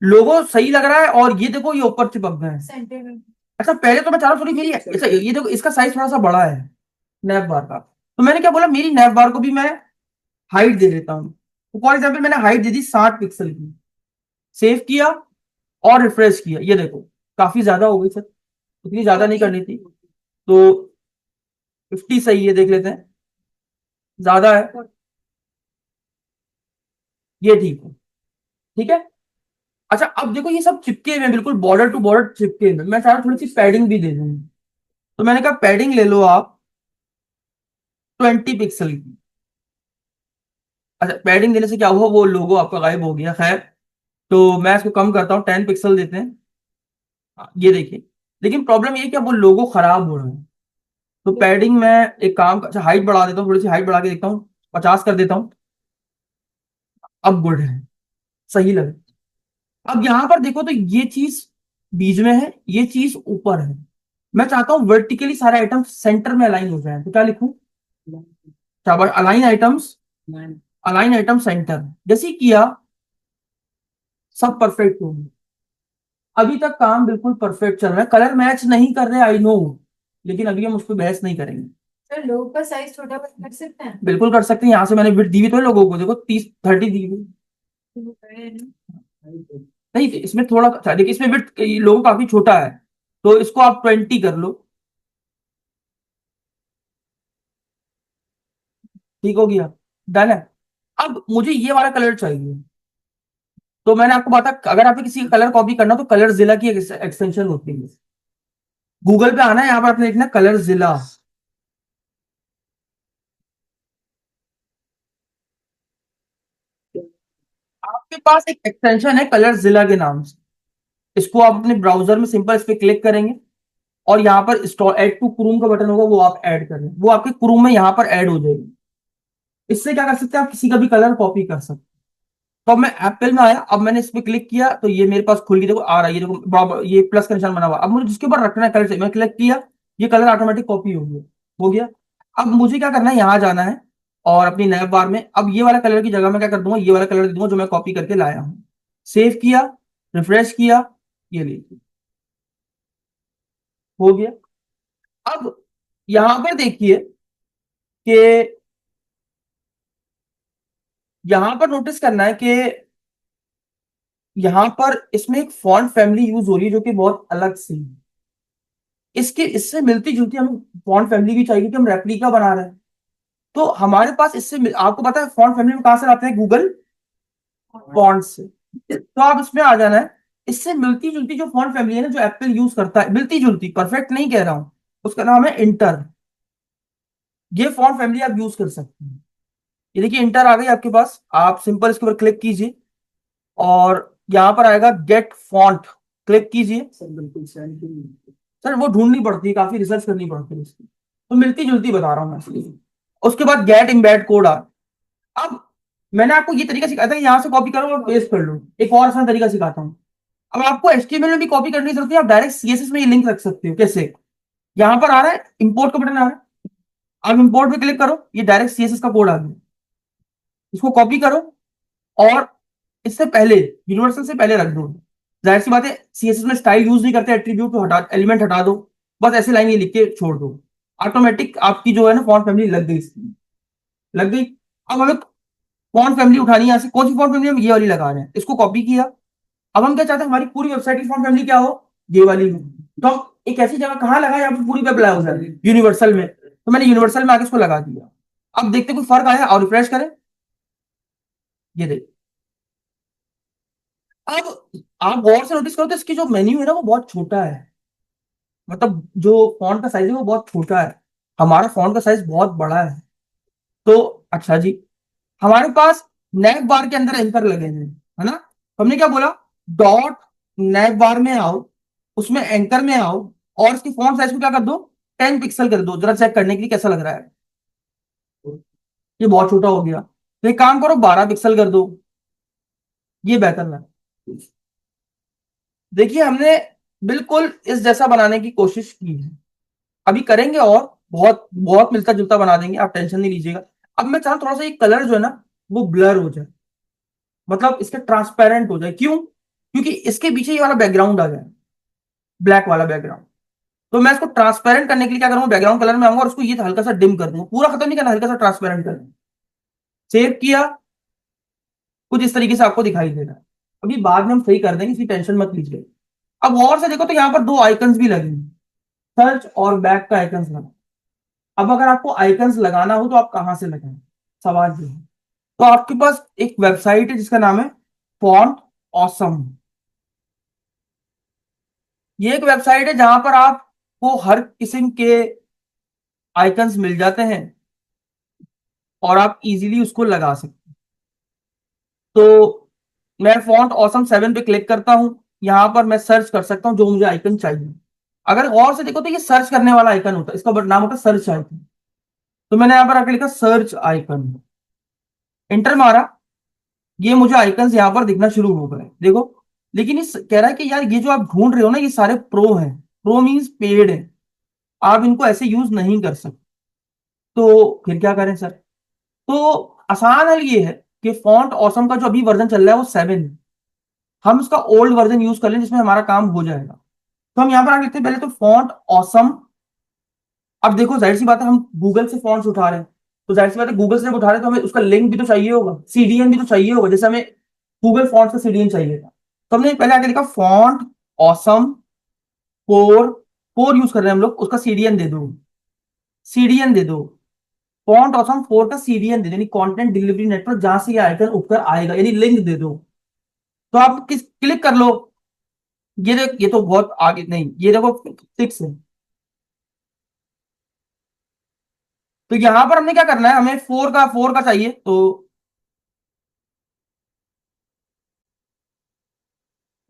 लोगो सही लग रहा है, और ये देखो ये ऊपर चिपक गए हैं। सेंटर में। अच्छा पहले तो मैं चाह रहा थोड़ी मेरी, अच्छा ये देखो इसका साइज थोड़ा सा बड़ा है नैप बार का। तो मैंने क्या बोला, मेरी नैप बार को भी मैं हाइट दे देता हूँ। तो फॉर एग्जाम्पल मैंने हाइट दे दी 60 पिक्सल की। सेव किया और रिफ्रेश किया, ये देखो काफी ज्यादा हो गई सर, इतनी ज्यादा नहीं करनी थी। तो 50 सही है, देख लेते हैं, ज्यादा है, ये ठीक है, ठीक है। अच्छा अब देखो ये सब चिपके हुए हैं, बिल्कुल बॉर्डर टू बॉर्डर चिपके हुए हैं। मैं चाह रहा हूं थोड़ी सी पैडिंग भी दे दूं, तो मैंने कहा पैडिंग ले लो आप 20 पिक्सल की। अच्छा पैडिंग देने से क्या हुआ, वो लोगो आपका गायब हो गया। खैर, तो मैं इसको कम करता हूँ, 10 पिक्सल देते हैं। ये देखिए, लेकिन प्रॉब्लम ये है कि अब वो लोगो खराब हो रहा है। तो पैडिंग में एक काम, अच्छा हाइट बढ़ा देता हूँ, थोड़ी सी हाइट बढ़ा के देखता हूँ, 50 कर देता हूँ। अब गुड है, सही लगे। अब यहां पर देखो तो ये चीज बीच में है, ये चीज ऊपर है। मैं चाहता हूं वर्टिकली सारे आइटम सेंटर में अलाइन हो जाए, तो क्या लिखूं? शाबाश, align items, align item centre. जैसे ही किया सब परफेक्ट हो गया। अभी तक काम बिल्कुल परफेक्ट चल रहा है, कलर मैच नहीं कर रहे आई नो, लेकिन अभी हम उस पर बहस नहीं करेंगे। सर लोगों का साइज छोटा बड़ा कर सकते हैं? बिल्कुल कर सकते हैं, यहाँ से मैंने विड्थ दी हुई तो है लोगों को, देखो 30 30 दी हुई। तो वो बड़े हैं ना। नहीं इसमें थोड़ा अच्छा, देखिए इसमें विड्थ लोगों का काफी छोटा है, तो इसको आप 20 कर लो, ठीक हो गया, डन है। अब मुझे ये वाला कलर चाहिए, तो मैंने आपको बताया अगर आपको किसी का कलर कॉपी करना हो, तो कलर जिला की एक्सटेंशन होती है। गूगल पे आना है, यहाँ पर आपने लिखना कलर जिला। आपके पास एक एक्सटेंशन है कलर जिला के नाम से, इसको आप अपने ब्राउजर में सिंपल इस पे क्लिक करेंगे, और यहाँ पर इंस्टॉल ऐड टू क्रोम का बटन होगा, वो आप ऐड करें, वो आपके क्रोम में यहाँ पर ऐड हो जाएगी। इससे क्या कर सकते हैं, आप किसी का भी कलर कॉपी कर सकते हैं। तो अब मैं एप्पल में आया, अब मैंने इस पे क्लिक किया तो ये मेरे पास खुल गई, देखो आ रहा है, ये देखो बराबर ये प्लस का निशान बना हुआ। अब मुझे जिसके ऊपर रखना है कलर से, मैं क्लिक किया, ये कलर ऑटोमेटिक कॉपी हो गया, हो गया। अब मुझे क्या करना है, यहाँ जाना है और अपनी नैब बार में, अब ये वाला कलर की जगह मैं क्या कर दूंगा, ये वाला कलर दे दूंगा जो मैं कॉपी करके लाया हूँ। सेव किया, रिफ्रेश किया, ये लीजिए, हो गया। अब यहां पर देखिए कि यहां पर नोटिस करना है कि यहां पर इसमें एक फॉन्ट फैमिली यूज हो रही है जो कि बहुत अलग सी है। इसके इससे मिलती जुलती हमें फॉन्ट फैमिली भी चाहिए, कि हम रेप्लिका बना रहे हैं। तो हमारे पास आपको पता है फॉन्ट फैमिली में कहां से आते हैं, गूगल फॉन्ट से। तो आप इसमें आ जाना है, इससे मिलती जुलती जो फॉन्ट फैमिली है ना, जो एप्पल यूज करता है, मिलती जुलती, परफेक्ट नहीं कह रहा हूं, उसका नाम है इंटर। ये फॉन्ट फैमिली आप यूज कर सकते हैं। ये देखिए इंटर आ गई आपके पास, आप सिंपल इसके ऊपर क्लिक कीजिए, और यहां पर आएगा गेट फॉन्ट, क्लिक कीजिए। सब बिल्कुल सेम टू। सर वो ढूंढनी पड़ती है, काफी रिसर्च करनी पड़ती है इसकी, तो मिलती जुलती बता रहा हूँ मैं इसलिए। उसके बाद गेट इम्बेड कोड आ, अब मैंने आपको ये तरीका सिखाया था कि यहाँ से कॉपी करो और पेस्ट कर लो, एक और आसान तरीका सिखाता हूँ। अब आपको एचटीएमएल में भी कॉपी करने की जरूरत है, आप डायरेक्ट सीएसएस में ये लिंक रख सकते हो। कैसे, यहाँ पर आ रहा है इंपोर्ट का बटन आ रहा है, आप इंपोर्ट पे क्लिक करो, ये डायरेक्ट सीएसएस का कोड आ गया, इसको कॉपी करो, और इससे पहले यूनिवर्सल से पहले रख दो। जाहिर सी बात है सीएसएस में स्टाइल यूज नहीं करते, एट्रीब्यूट को हटा, एलिमेंट हटा दो, बस ऐसे लाइन ये लिख के छोड़ दो, ऑटोमेटिक आपकी जो है ना फॉन्ट फैमिली लग गई इसकी, लग गई। अब हमें फॉन्ट फैमिली उठानी है यहाँ से, कौन सी फॉन्ट फैमिली, हम ये वाली लगा रहे हैं, इसको कॉपी किया। अब हम क्या चाहते हैं, हमारी पूरी वेबसाइट की फॉन्ट फैमिली क्या हो, ये वाली हो। तो हम एक ऐसी जगह कहाँ लगाए, यहाँ पे पूरी वेब ब्राउज़र यूनिवर्सल में, तो मैंने यूनिवर्सल में आके इसको लगा दिया। अब देखते कोई फर्क आया, और रिफ्रेश करें, ये देख। अब आप गौर से नोटिस करो तो इसकी जो मेन्यू है ना वो बहुत छोटा है, मतलब जो फॉन्ट का साइज है वो बहुत छोटा है, हमारा फॉन्ट का साइज बहुत बड़ा है। तो अच्छा जी, हमारे पास नैव बार के अंदर एंकर लगे हैं, है ना, तो हमने क्या बोला, डॉट नैव बार में आओ, उसमें एंकर में आओ, और इसकी फॉन्ट साइज को क्या कर दो, 10 पिक्सल कर दो, जरा चेक करने के लिए कैसा लग रहा है। ये बहुत छोटा हो गया, तो एक काम करो 12 पिक्सल कर दो, ये बेहतर लग। देखिए हमने बिल्कुल इस जैसा बनाने की कोशिश की है, अभी करेंगे और बहुत बहुत मिलता जुलता बना देंगे, आप टेंशन नहीं लीजिएगा। अब मैं चाहता हूं थोड़ा सा ये कलर जो है ना वो ब्लर हो जाए, मतलब इसका ट्रांसपेरेंट हो जाए, क्यों, क्योंकि इसके पीछे ये वाला बैकग्राउंड आ जाए, ब्लैक वाला बैकग्राउंड। तो मैं इसको ट्रांसपेरेंट करने के लिए क्या करूंगा, बैकग्राउंड कलर में आऊंगा और उसको ये हल्का सा डिम कर दूंगा, पूरा खत्म नहीं करना, हल्का सा ट्रांसपेरेंट कर दूंगा। सेव किया, कुछ इस तरीके से आपको दिखाई देगा, अभी बाद में हम सही कर देंगे, इसकी टेंशन मत लीजिए। अब और से देखो तो यहाँ पर दो आइकन्स भी लगे हैं, सर्च और बैक का आइकन्स लगा। अब अगर आपको आइकन्स लगाना हो तो आप कहां से लगाएं, सवाल ये है। तो आपके पास एक वेबसाइट है जिसका नाम है फॉन्ट ऑसम। ये एक वेबसाइट है जहां पर आपको हर किस्म के आइकन्स मिल जाते हैं, और आप इजीली उसको लगा सकते हैं। तो मैं फॉन्ट ऑसम 7 पे क्लिक करता हूं, यहां पर मैं सर्च कर सकता हूं जो मुझे आइकन चाहिए। अगर गौर से देखो तो ये सर्च करने वाला आइकन होता है, इसका नाम होता है सर्च आइकन। तो मैंने यहां पर आके लिखा सर्च आइकन, इंटर मारा, ये मुझे आइकन्स यहाँ पर दिखना शुरू हो गए, देखो। लेकिन इस कह रहा है कि यार ये जो आप ढूंढ रहे हो ना ये सारे प्रो हैं, प्रो मीन्स पेड है, आप इनको ऐसे यूज नहीं कर सकते। तो फिर क्या करें सर, तो आसान हल ये है कि फॉन्ट ऑसम का जो अभी वर्जन चल रहा है वो 7 है, हम इसका ओल्ड वर्जन यूज कर लें जिसमें हमारा काम हो जाएगा। तो हम यहाँ पर आगे लिखते हैं पहले तो फॉन्ट ऑसम। अब देखो जाहिर सी बात है हम गूगल से फॉन्ट्स उठा रहे हैं, तो जाहिर सी बात है गूगल से जब उठा रहे हैं तो हमें उसका लिंक भी तो चाहिए होगा, सीडीएन भी तो चाहिए होगा, जैसे हमें गूगल फॉन्ट्स का सीडीएन चाहिए था। तो हमने पहले आगे लिखा font awesome four, four use कर रहे हैं हम लोग, उसका सीडीएन दे दो, सीडीएन दे दो। फॉन्ट ऑसम फोर का सीडीएन दे दो, यानी कंटेंट डिलीवरी नेटवर्क, जहां से ये आइकन उठकर आएगा, यानी लिंक दे दो। तो आप किस क्लिक कर लो, ये तो बहुत आगे नहीं, ये देखो 6 है। तो यहां पर हमने क्या करना है, हमें फोर का चाहिए, तो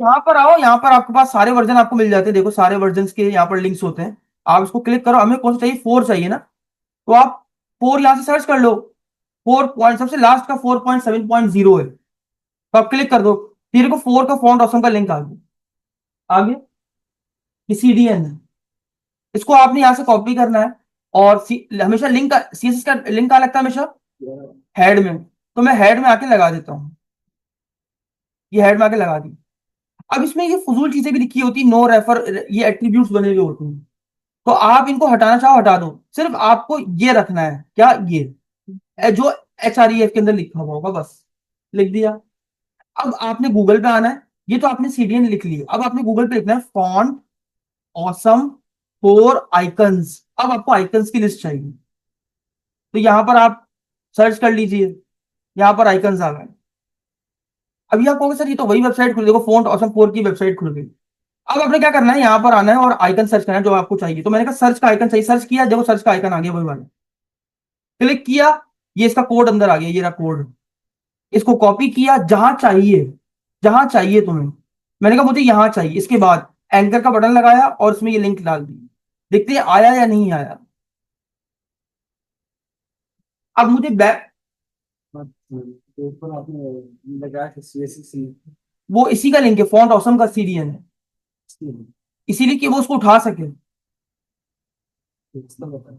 यहाँ पर आओ, यहाँ पर आपके पास सारे वर्जन आपको मिल जाते हैं, देखो सारे वर्जन के यहाँ पर लिंक्स होते हैं। आप इसको क्लिक करो, हमें कौन सा चाहिए, फोर चाहिए ना, तो आप फोर यहाँ से सर्च कर लो। 4 पॉइंट सबसे लास्ट का 4.7.0 है, तो आप क्लिक कर दो, फिर को फोर का फॉन्ट ऑसम का लिंक आ गया। आगे ये सीडीएन है, इसको आपने यहाँ से कॉपी करना है, और हमेशा लिंक का, सीएसएस का लिंक कहाँ लगता है हमेशा, हेड में। तो मैं हेड में आके लगा देता हूँ, ये हेड में आके लगा दी। अब इसमें ये फजूल चीजें भी लिखी होती, नो रेफर, ये एट्रीब्यूट्स बने हुए होते हैं, तो आप इनको हटाना चाहो हटा दो, सिर्फ आपको ये रखना है, क्या ये जो HREF के अंदर लिखा हुआ होगा, बस लिख दिया। अब आपने गूगल पे आना है, ये तो आपने सीडीएन लिख ली, अब आपने गूगल पे लिखना है फॉन्ट ऑसम फोर आइकन्स। अब आपको आइकन्स की लिस्ट चाहिए, तो यहां पर आप सर्च कर लीजिए, यहां पर आइकन्स आ गए। अब ये आप कहोगे सर ये तो वही वेबसाइट खुल, देखो फॉन्ट ऑसम फोर की वेबसाइट खुल गई। अब आपने क्या करना है, यहाँ पर आना है और आइकन सर्च करना है जो आपको चाहिए। तो मैंने कहा सर्च का आइकन चाहिए, सर्च किया, देखो सर्च का आइकन आ गया वही वाला, क्लिक किया, ये इसका कोड अंदर आ गया, ये रहा कोड। इसको कॉपी किया जहां चाहिए, जहां चाहिए तुम्हें, मैंने कहा मुझे यहां चाहिए, इसके बाद एंकर का बटन लगाया और उसमें ये लिंक डाल दी, देखते हैं आया या नहीं आया। अब मुझे बैक, तो ऊपर आपने लगा के CSC वो इसी का लिंक है, फॉन्ट ऑसम का सीडीएन है, इसीलिए कि वो उसको उठा सके।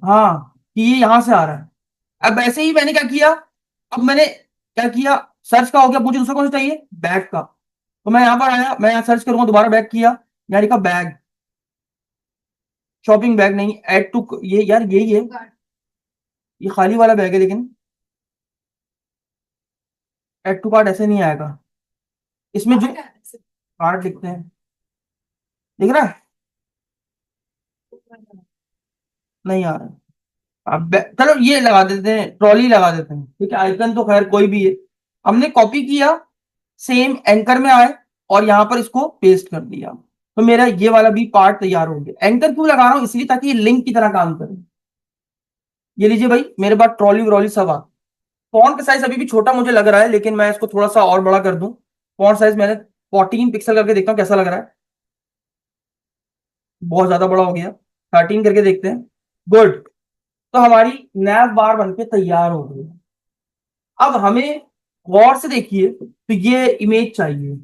हाँ, कि ये यहां से आ रहा है। अब ऐसे ही मैंने क्या किया, अब मैंने क्या किया, सर्च का हो गया, मुझे दूसरा कौन सा चाहिए, बैग का। तो मैं यहां पर आया, मैं यहां सर्च करूंगा, दोबारा बैग किया, यहाँ लिखा बैग, शॉपिंग बैग नहीं, एड टू, ये यार यही है, ये खाली वाला बैग है, लेकिन एड टू कार्ट ऐसे नहीं आएगा, इसमें जो कार्ड लिखते हैं, दिख रहा है, नहीं आ रहा है। अब चलो ये लगा देते हैं, ट्रॉली लगा देते हैं, ठीक है, आइकन तो खैर कोई भी है। हमने कॉपी किया, सेम एंकर में आए और यहां पर इसको पेस्ट कर दिया, तो मेरा ये वाला भी पार्ट तैयार हो गया। एंकर क्यों लगा रहा हूं, इसलिए ताकि ये लिंक की तरह काम करे। ये लीजिए भाई, मेरे पास ट्रॉली व्रॉली सब आ। फॉन्ट का साइज अभी भी छोटा मुझे लग रहा है, लेकिन मैं इसको थोड़ा सा और बड़ा कर दूं। फॉन्ट साइज मैंने 14 पिक्सल करके देखता हूँ कैसा लग रहा है, बहुत ज्यादा बड़ा हो गया, 13 करके देखते हैं। गुड, तो हमारी नैव बार बनके तैयार हो गई। अब हमें गौर से देखिए, तो ये इमेज चाहिए,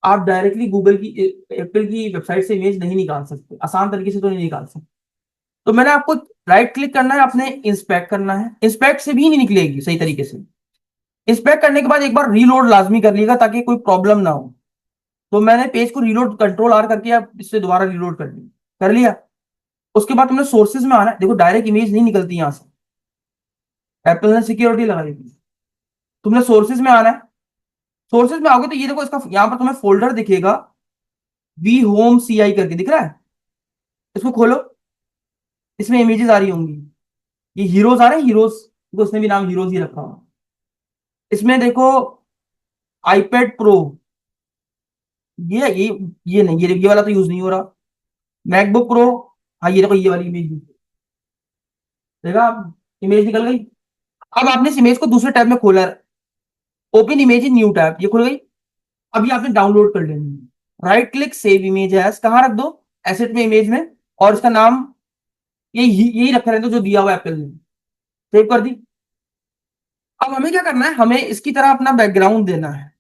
आप डायरेक्टली गूगल की, एप्पल की वेबसाइट से इमेज नहीं निकाल सकते, आसान तरीके से तो नहीं निकाल सकते। तो मैंने आपको राइट क्लिक करना है, आपने इंस्पेक्ट करना है, इंस्पेक्ट से भी नहीं निकलेगी सही तरीके से। इंस्पेक्ट करने के बाद एक बार रीलोड लाजमी कर लीजिएगा ताकि कोई प्रॉब्लम ना हो। तो मैंने पेज को रीलोड कंट्रोल R करके आप इससे दोबारा रीलोड कर लिया। उसके बाद तुमने सोर्सेज में आना है, देखो डायरेक्ट इमेज नहीं निकलती यहां से, एप्पल ने सिक्योरिटी लगाई थी। तुमने सोर्सेज में आना है, सोर्सेज में आओगे तो ये देखो, इसका यहाँ पर तुम्हें फोल्डर दिखेगा, वी होम CI करके दिख रहा है, इसको खोलो, इसमें इमेजेस आ रही होंगी, ये हीरोज आ रहे हैं, हीरोज, तो उसने भी नाम हीरोज ही रखा हुआ। इसमें देखो iPad Pro, ये नहीं, ये वाला तो यूज नहीं हो रहा। मैकबुक प्रो, हाँ ये देखो, ये वाली इमेज देखा आप, इमेज निकल गई। अब आपने इस इमेज को दूसरे टैब में खोला, open image in new tab, ये खुल गई। अभी आपने डाउनलोड कर लेनी है, right click save image as, कहाँ रख दो, एसेट में, इमेज में, और इसका नाम यही रखा रहता जो दिया हुआ एप्पल ने, सेव कर दी। अब हमें क्या करना है, हमें इसकी तरह अपना बैकग्राउंड देना है,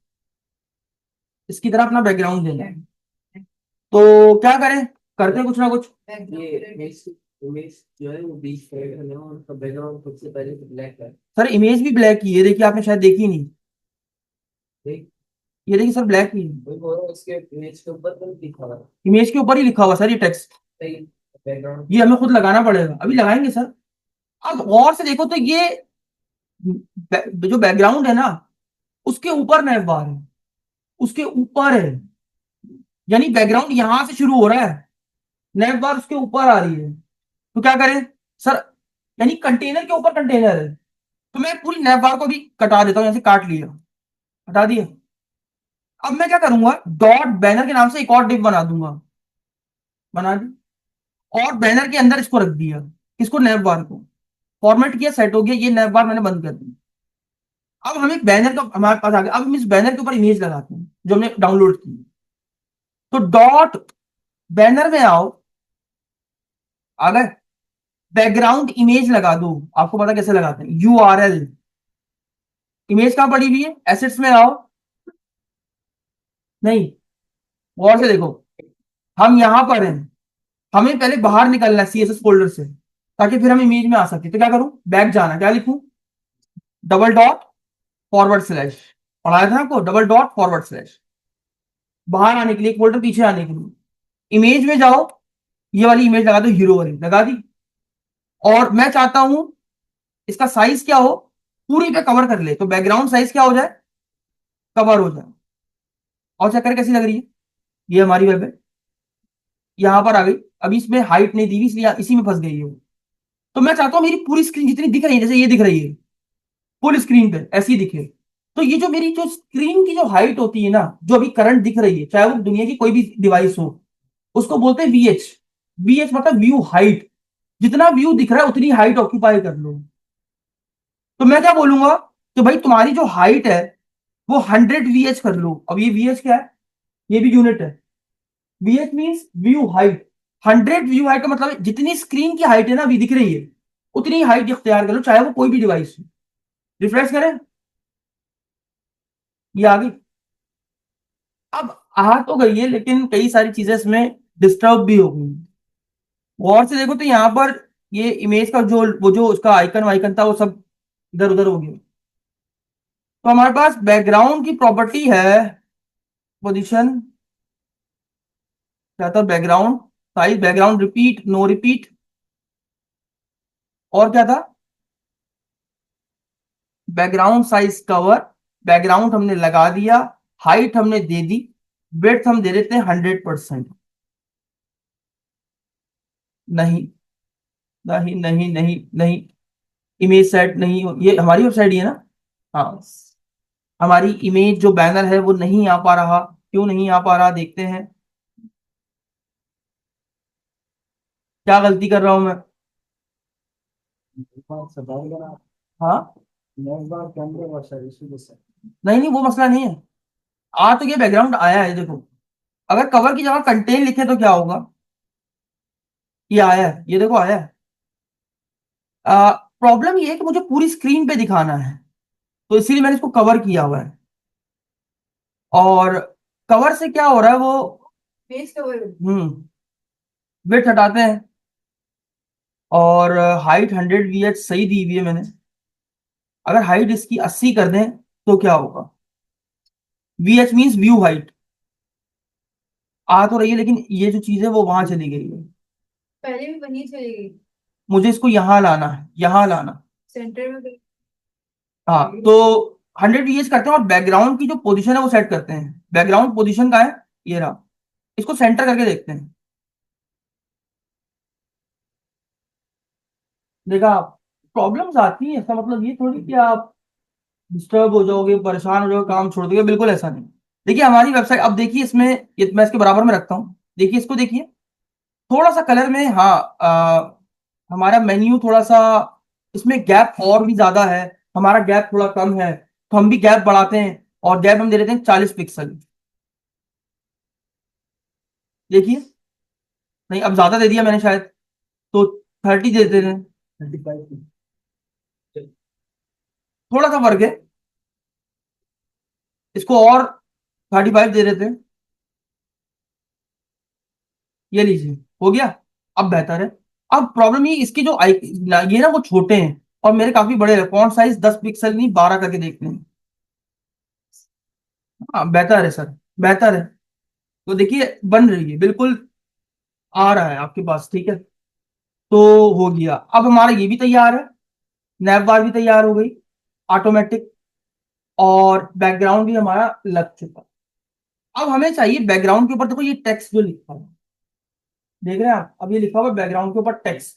इसकी तरह अपना बैकग्राउंड देना है। तो क्या करें, करते हैं कुछ ना कुछ। ये इमेज इमेज जो है वो बीच साइड है ना, और उसका बैकग्राउंड सबसे पहले तो ब्लैक है। सर इमेज भी ब्लैक ही है, देखिए आपने शायद देखी नहीं। ठीक, ये देखिए सर, ब्लैक ही है। वही बोल रहा हूँ, इसके पेज के ऊपर तो लिखा हुआ है। इमेज के ऊपर ही लिखा हुआ सर ये टेक्स्ट। सही, बैकग्राउंड। ये हमें खुद लगाना पड़ेगा, अभी लगाएंगे सर। अब गौर से देखो तो ये जो बैकग्राउंड है ना, उसके ऊपर नैव बार है, उसके ऊपर है। यानी बैकग्राउंड यहां से शुरू हो रहा है, नैव बार उसके ऊपर आ रही है। तो क्या करें सर, यानी कंटेनर के ऊपर कंटेनर है। तो मैं पूरी नैव बार को भी कटा देता हूं, यहां से काट लिया, हटा दिया। अब मैं क्या करूंगा, डॉट बैनर के नाम से एक और डिव बना दूंगा, बना दी। और बैनर के अंदर इसको रख दिया, किसको, नैव बार को। फॉर्मेट किया, सेट हो गया, ये नैव बार मैंने बंद कर दी। अब हम एक बैनर का हमारे पास आ गया, अब हम इस बैनर के ऊपर इमेज लगाते हैं जो हमने डाउनलोड की। तो डॉट बैनर में आओ, आ गए, बैकग्राउंड इमेज लगा दो। आपको पता कैसे लगाते हैं, URL। इमेज कहां पड़ी हुई है, एसेट्स में आओ, नहीं, गौर से देखो, हम यहां पर हैं, हमें पहले बाहर निकलना है CSS फोल्डर से, ताकि फिर हम इमेज में आ सके। तो क्या करूं, बैक जाना, क्या लिखूं, डबल डॉट फॉरवर्ड स्लैश, पढ़ाया था आपको, डबल डॉट फॉरवर्ड स्लैश, बाहर आने के लिए, फोल्डर पीछे आने के लिए। इमेज में जाओ, ये वाली इमेज लगा दो, हीरो वाली लगा दी। और मैं चाहता हूं इसका साइज क्या हो, पूरी पे कवर कर ले, तो बैकग्राउंड साइज क्या हो जाए, कवर हो जाए। और चक्कर कैसी लग रही है, ये हमारी वेब है, यहां पर आ गई। अभी इसमें हाइट नहीं दी हुई, इसलिए इसी में फंस गई है वो। तो मैं चाहता हूं मेरी पूरी स्क्रीन जितनी दिख रही है, जैसे ये दिख रही है, फुल स्क्रीन पे ऐसी दिखे। तो ये जो मेरी जो स्क्रीन की जो हाइट होती है ना, जो अभी करंट दिख रही है, चाहे वो दुनिया की कोई भी डिवाइस हो, उसको बोलते हैं VH। VH मतलब व्यू हाइट। जितना व्यू दिख रहा है उतनी हाइट ऑक्यूपाई कर लो। तो मैं क्या बोलूंगा कि भाई तुम्हारी जो हाइट है वो 100 VH कर लो। अब ये VH क्या है, ये भी यूनिट है। VH means view height. 100 view height का मतलब जितनी स्क्रीन की हाइट है ना अभी दिख रही है, उतनी हाइट इख्तियार कर लो, चाहे वो कोई भी डिवाइस हो। रिफ्रेश करें, ये आ गई। अब आ तो गई है, लेकिन कई सारी चीजें इसमें डिस्टर्ब भी हो गई। गौर से देखो तो यहाँ पर ये इमेज का जो वो जो उसका आइकन वाइकन था, वो सब इधर उधर हो गया। तो हमारे पास बैकग्राउंड की प्रॉपर्टी है, पोजीशन, क्या था, background size, background repeat, no repeat, और क्या था, बैकग्राउंड साइज कवर। बैकग्राउंड हमने लगा दिया, हाइट हमने दे दी, ब्रेड्थ हम दे देते हैं 100%। नहीं, नहीं, नहीं, नहीं, नहीं, इमेज सेट नहीं ये हमारी वेबसाइट ही है ना। हाँ, हमारी इमेज जो बैनर है वो नहीं आ पा रहा, क्यों नहीं आ पा रहा, देखते हैं क्या गलती कर रहा हूं मैं। सदाएगा ना। हाँ, नेक्स्ट बार कैमरे बहुत सारी इसी से। नहीं, नहीं, वो मसला नहीं है। आ तो ये बैकग्राउंड आया है, देखो। अगर कवर की जगह कंटेन लिखे तो क्या होगा, ये आया है, ये देखो आया है। प्रॉब्लम ये है कि मुझे पूरी स्क्रीन पे दिखाना है, तो इसीलिए मैंने इसको कवर किया हुआ है। और कवर से क्या हो रहा है वो, पेज कवर। विड्थ हटाते हैं, और हाइट 100 VH सही दी हुई है मैंने। अगर हाइट इसकी 80 कर दें तो क्या होगा, VH मीन्स व्यू हाइट। आ तो रही है, लेकिन ये जो चीज है वो वहां चली गई है। पहले भी वही चलेगी। मुझे इसको यहां लाना है, यहां लाना। सेंटर में हाँ, तो 100 VH करते हैं, और बैकग्राउंड की जो पोजीशन है वो सेट करते हैं। बैकग्राउंड पोजीशन का है, ये रहा। इसको सेंटर करके देखते हैं, देखा आप, प्रॉब्लम्स आती हैं। इसका मतलब ये थोड़ी कि आप डिस्टर्ब हो जाओगे, परेशान हो जाओगे, काम छोड़ दोगे, बिल्कुल ऐसा नहीं। देखिए हमारी वेबसाइट, अब देखिए इसमें, ये मैं इसके बराबर में रखता हूँ, देखिए इसको, देखिए थोड़ा सा कलर में, हाँ, हमारा मेन्यू थोड़ा सा, इसमें गैप और भी ज्यादा है, हमारा गैप थोड़ा कम है, तो हम भी गैप बढ़ाते हैं, और गैप हम दे देते हैं 40 पिक्सल। देखिए, नहीं, अब ज्यादा दे दिया मैंने शायद, तो 30 दे देते हैं, 35। थोड़ा सा फर्क है। इसको और 35 दे देते हैं, ये लीजिए, हो गया। अब बेहतर है। अब प्रॉब्लम ये, इसके जो ये ना वो छोटे हैं, और मेरे काफी बड़े हैं। फॉन्ट साइज 10 पिक्सल नहीं, 12 करके देखते हैं। हाँ बेहतर है सर, बेहतर है। तो देखिए बन रही है बिल्कुल, आ रहा है आपके पास, ठीक है। तो हो गया, अब हमारा ये भी तैयार है, नैप बार भी तैयार हो गई ऑटोमेटिक, और बैकग्राउंड भी हमारा लग चुका। अब हमें चाहिए बैकग्राउंड के ऊपर, देखो ये टेक्स्ट जो लिखा है, देख रहे हैं आप, अब ये लिखा हुआ है बैकग्राउंड के ऊपर टेक्स्ट।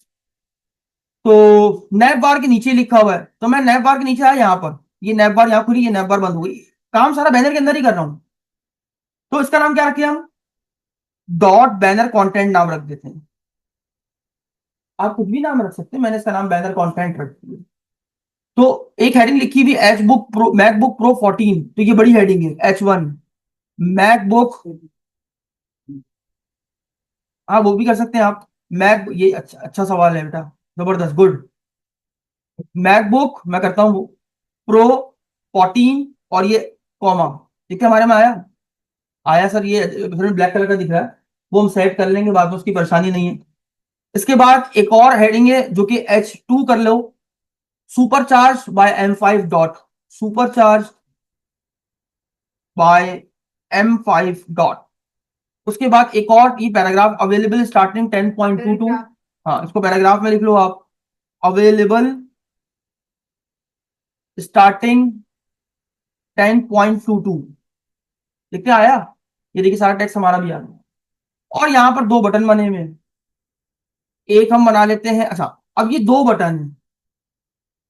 तो नैप बार के नीचे लिखा हुआ है, तो मैं नैप बार के नीचे आया यहाँ पर, ये नैप बार यहाँ खुली, ये नैप बार बंद हो गई, काम सारा बैनर के अंदर ही कर रहा हूं। तो इसका नाम क्या रखे हम, डॉट बैनर कंटेंट नाम रख देते हैं। आप कुछ भी नाम रख सकते हैं, मैंने इसका नाम बैनर कंटेंट रख दिया। तो एक हेडिंग लिखी हुई H book pro, MacBook pro 14, तो ये बड़ी हेडिंग है H1 मैकबुक। हाँ वो भी कर सकते हैं आप, मैक, ये अच्छा अच्छा सवाल है बेटा, जबरदस्त, गुड। मैकबुक मैं करता हूँ प्रो 14, और ये कॉमा, ठीक है, हमारे में आया, आया सर, ये ब्लैक कलर का दिख रहा है, वो हम सेट कर लेंगे बाद में, उसकी परेशानी नहीं है। इसके बाद एक और हेडिंग है जो कि H2 कर लो, super charge by M5 dot, super charge by M5 dot. उसके बाद एक और ये पैराग्राफ, अवेलेबल स्टार्टिंग 10.22। पैराग्राफ। हाँ इसको पैराग्राफ में लिख लो आप, अवेलेबल स्टार्टिंग 10.22, देखते आया, ये देखिए सारा टेक्स्ट हमारा भी आ गया। और यहाँ पर दो बटन बने हुए हैं, एक हम बना लेते हैं, अच्छा अब ये दो बटन है,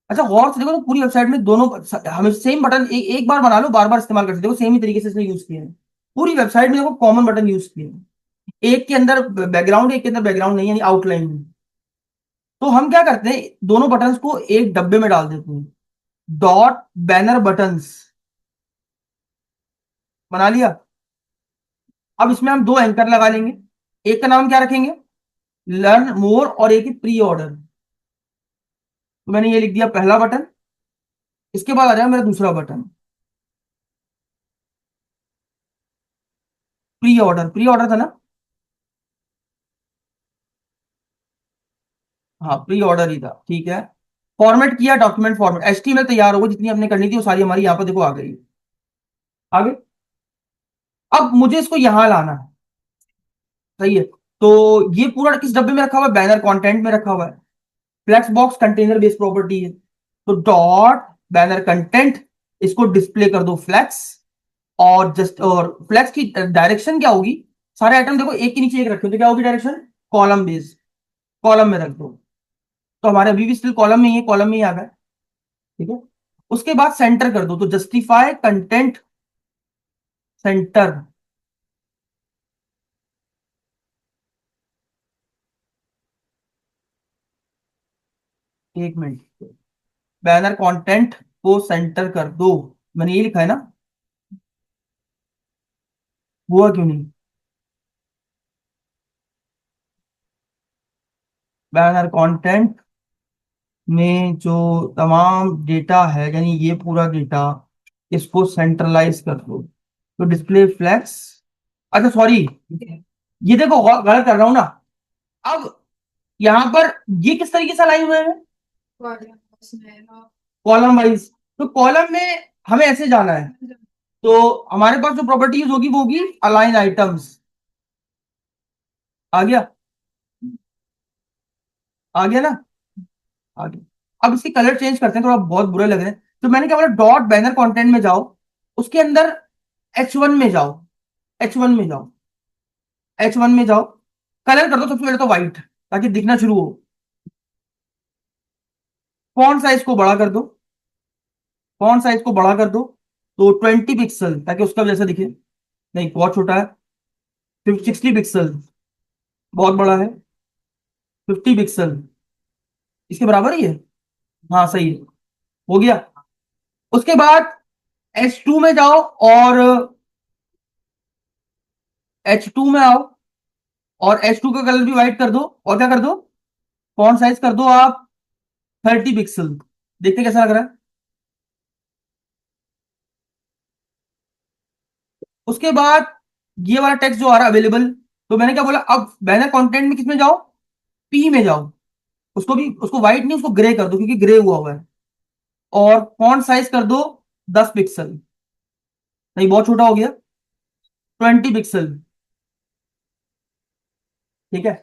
अच्छा गौर से देखो तो पूरी वेबसाइट में दोनों हमें सेम बटन एक बार बना लो, बार बार इस्तेमाल कर सकते हो, देखो सेम ही तरीके से इसने यूज किए हैं, पूरी वेबसाइट में देखो कॉमन बटन यूज किए हैं, एक के अंदर बैकग्राउंड, एक के अंदर बैकग्राउंड नहीं, यानी आउटलाइन में। तो हम क्या करते हैं, दोनों बटन्स को एक डब्बे में डाल देते हैं, डॉट बैनर बटन्स बना लिया। अब इसमें हम दो एंकर लगा लेंगे, एक का नाम क्या रखेंगे, लर्न मोर, और एक है प्री ऑर्डर। तो मैंने ये लिख दिया पहला बटन, इसके बाद आ जाएगा मेरा दूसरा button, pre order, pre order था ना, हाँ प्री ऑर्डर ही था, ठीक है। फॉर्मेट किया, डॉक्यूमेंट फॉर्मेट, HTML तैयार होगा, जितनी हमने करनी थी वो सारी हमारी यहाँ पर देखो आ गई, आगे। अब मुझे इसको यहां लाना है, सही है। तो ये पूरा किस डब्बे में रखा हुआ है, बैनर कंटेंट में रखा हुआ है, flex box container based property है, तो डॉट बैनर कंटेंट, इसको डिस्प्ले कर दो फ्लेक्स, और जस्ट, और फ्लेक्स की डायरेक्शन क्या होगी, सारे आइटम देखो एक के नीचे एक रखे हो, तो क्या होगी डायरेक्शन, कॉलम बेस्ड, कॉलम में रख दो। तो हमारे अभी भी स्टिल कॉलम में ही है, कॉलम में ही आ गया, ठीक है। उसके बाद सेंटर कर दो, तो जस्टिफाई कंटेंट सेंटर, एक मिनट, बैनर कंटेंट को सेंटर कर दो, मैंने ये लिखा है ना, हुआ क्यों नहीं, बैनर कंटेंट में जो तमाम डेटा है, यानी ये पूरा डेटा, इसको सेंट्रलाइज कर दो, तो डिस्प्ले फ्लैक्स, अच्छा सॉरी, ये देखो गलत कर रहा हूं ना। अब यहाँ पर ये किस तरीके से लाइन हुए हैं, कॉलम वाइज, तो कॉलम में हमें ऐसे जाना है, तो हमारे पास जो प्रॉपर्टीज होगी वो होगी अलाइन आइटम्स, आ गया, आ गया ना, आ गया। अब इसके कलर चेंज करते हैं, थोड़ा बहुत बुरे लग रहे हैं, तो मैंने क्या बोला, डॉट बैनर कंटेंट में जाओ, उसके अंदर H1 में जाओ, H1 में जाओ, H1 में जाओ, कलर कर दो सबसे पहले तो व्हाइट, ताकि दिखना शुरू हो, फॉन्ट साइज को बड़ा कर दो, फॉन्ट साइज को बड़ा कर दो, तो 20 पिक्सल, ताकि उसका जैसा दिखे, नहीं बहुत छोटा है, 60 पिक्सल, बहुत बड़ा है, 50 पिक्सल, इसके बराबर ही है, हाँ सही है, हो गया। उसके बाद H2 में जाओ, और H2 में आओ, और H2 का कलर भी व्हाइट कर दो, और क्या कर दो, फॉन्ट साइज कर दो आप 30 पिक्सल, देखते कैसा लग रहा है। उसके बाद ये वाला टेक्स्ट जो आ रहा है अवेलेबल, तो मैंने क्या बोला, अब बैनर कंटेंट में किसमें जाओ, P में जाओ, उसको भी, उसको व्हाइट नहीं, उसको ग्रे कर दो, क्योंकि ग्रे हुआ हुआ है, और फॉन्ट साइज कर दो 10 पिक्सल, नहीं, बहुत छोटा हो गया, 20 पिक्सल। ठीक है,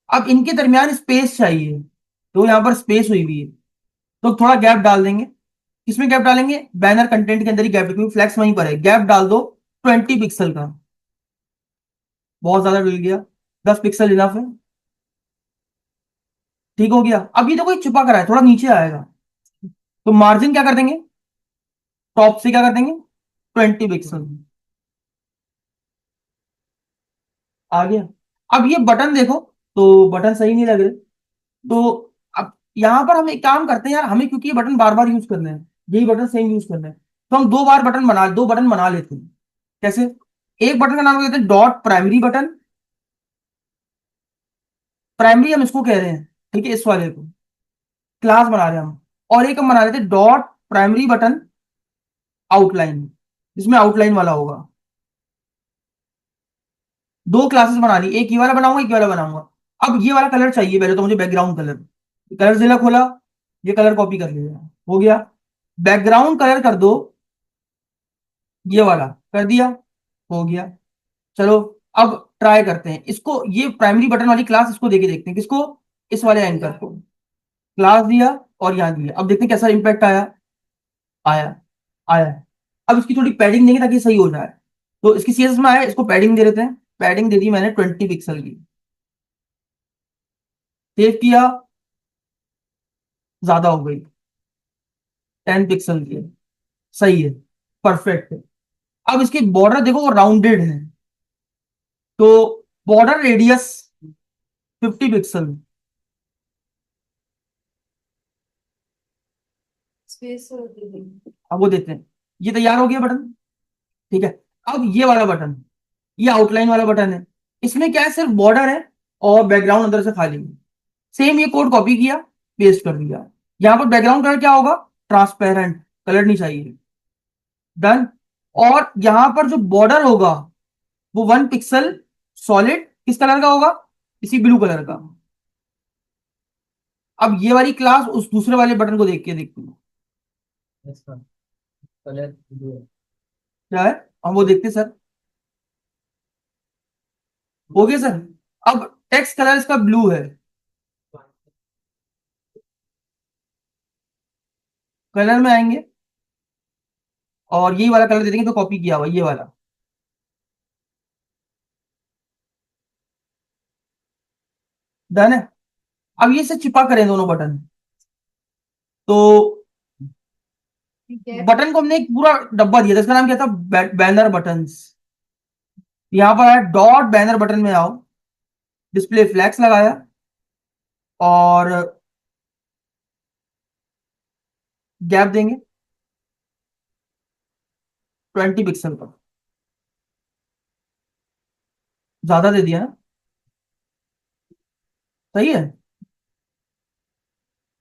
अब इनके दरमियान स्पेस चाहिए, तो यहाँ पर स्पेस हुई हुई है, तो थोड़ा गैप डाल देंगे। किसमें गैप डालेंगे? बैनर कंटेंट के अंदर ही गैप, क्योंकि फ्लैक्स वहीं पर है, गैप डाल दो 20 पिक्सल का। बहुत ज्यादा डल गया, 10 पिक्सल इनफ है। ठीक हो गया। अब ये देखो, ये छुपा करा है, थोड़ा नीचे आएगा, तो मार्जिन क्या कर देंगे, टॉप से क्या कर देंगे, 20 पिक्सल। आ गया। अब ये बटन देखो, तो बटन सही नहीं लग रहे, तो अब यहां पर हम एक काम करते हैं यार, हमें क्योंकि ये बटन बार बार यूज करने हैं, यही बटन सेम यूज करने हैं, तो हम दो बटन बना लेते हैं। कैसे? एक बटन का नाम देते हैं डॉट प्राइमरी बटन, प्राइमरी हम इसको कह रहे हैं, ठीक है, इस वाले को क्लास बना रहे हैं हम। और एक हम बना लेते हैं डॉट प्राइमरी बटन आउटलाइन, जिसमें आउटलाइन वाला होगा। दो क्लासेस बना ली, एक ये वाला बनाऊंगा, एक ये वाला बनाऊंगा। अब ये वाला कलर चाहिए पहले तो मुझे, बैकग्राउंड कलर। कलर जिला खोला, ये कलर कॉपी कर लिया, हो गया। बैकग्राउंड कलर कर दो, ये वाला कर दिया, हो गया। चलो, अब ट्राई करते हैं इसको, ये प्राइमरी बटन वाली क्लास, इसको देके देखते हैं किसको, इस वाले एंकर को। क्लास दिया और यहाँ दिया, अब देखते हैं कैसा इंपैक्ट आया। आया, आया। अब इसकी थोड़ी पैडिंग देंगे ताकि सही हो जाए, तो इसकी सीएसएस में आया, इसको पैडिंग दे देते हैं। पैडिंग दे दी मैंने 20 पिक्सल की। सेव किया, ज्यादा हो गई, 10 पिक्सल की है, सही है, परफेक्ट है। अब इसके बॉर्डर देखो, वो राउंडेड है, तो बॉर्डर रेडियस 50 पिक्सल। स्पेस दे देंगे। अब वो देते हैं, ये तैयार हो गया बटन। ठीक है, अब ये वाला बटन, ये आउटलाइन वाला बटन है, इसमें क्या है, सिर्फ बॉर्डर है और बैकग्राउंड अंदर से खाली है। सेम ये कोड कॉपी किया, पेस्ट कर दिया। यहां पर बैकग्राउंड कलर क्या होगा, ट्रांसपेरेंट, कलर नहीं चाहिए। डन। और यहां पर जो बॉर्डर होगा, वो 1 पिक्सल सॉलिड किस कलर का होगा, इसी ब्लू कलर का। अब ये वाली क्लास उस दूसरे वाले बटन को देख के देखती हूँ इसका कलर ब्लू है। क्या है, हम वो देखते हैं, सर। हो गया सर। अब टेक्स्ट कलर इसका ब्लू है, कलर में आएंगे और यही वाला कलर दे देंगे, तो कॉपी किया हुआ ये वाला। डन है। अब ये से चिपा करें दोनों बटन, तो ठीक है। बटन को हमने एक पूरा डब्बा दिया था, इसका नाम क्या था, बैनर बटन्स। यहां पर आया डॉट बैनर बटन में आओ, डिस्प्ले फ्लैक्स लगाया और गैप देंगे 20 पिक्सल का। ज्यादा दे दिया ना, सही है।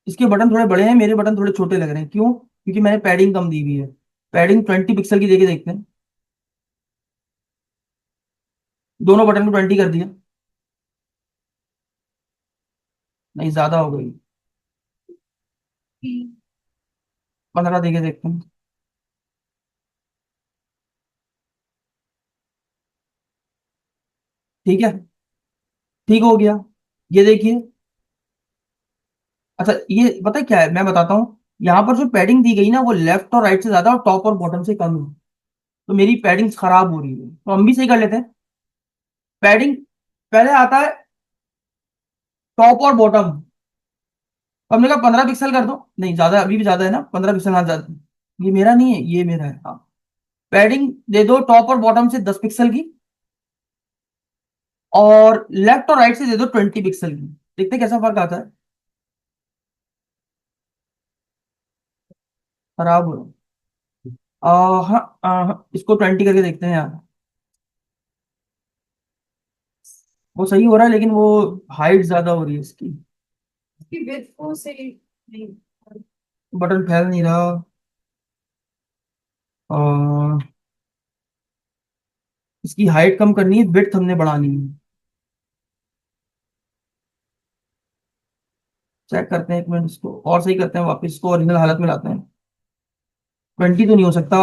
इसके बटन थोड़े बड़े हैं, मेरे बटन थोड़े छोटे लग रहे हैं, क्यों? क्योंकि मैंने पैडिंग कम दी हुई है। पैडिंग 20 पिक्सल की देके देखते हैं। दोनों बटन को 20 कर दिया, नहीं ज्यादा हो गई, 15 देके देखते हैं। ठीक है, ठीक हो गया। ये देखिए, अच्छा ये पता है क्या है, मैं बताता हूँ। यहाँ पर जो पैडिंग दी गई ना, वो लेफ्ट और राइट से ज्यादा और टॉप और बॉटम से कम है, तो मेरी पैडिंग खराब हो रही है, तो हम भी सही कर लेते हैं। पैडिंग पहले आता है टॉप और बॉटम, तो हमने कहा 15 पिक्सल कर दो, नहीं ज्यादा, अभी भी ज्यादा है ना, 15 पिक्सल, हाँ ज्यादा। ये मेरा नहीं है, ये मेरा है, हाँ। पैडिंग दे दो टॉप और बॉटम से 10 पिक्सल की, और लेफ्ट और राइट से दे दो 20 पिक्सल की। देखते हैं कैसा फर्क आता है। खराब हो रहा है। हाँ, इसको 20 करके देखते हैं यार। वो सही हो रहा है, लेकिन वो हाइट ज्यादा हो रही है इसकी, इसकी विड्थ को से नहीं। बटन फैल नहीं रहा। और इसकी हाइट कम करनी है, विड्थ हमने बढ़ानी है। चेक करते हैं एक मिनट, इसको और सही करते हैं, वापस इसको ओरिजिनल हालत में लाते हैं। 20 तो नहीं हो सकता,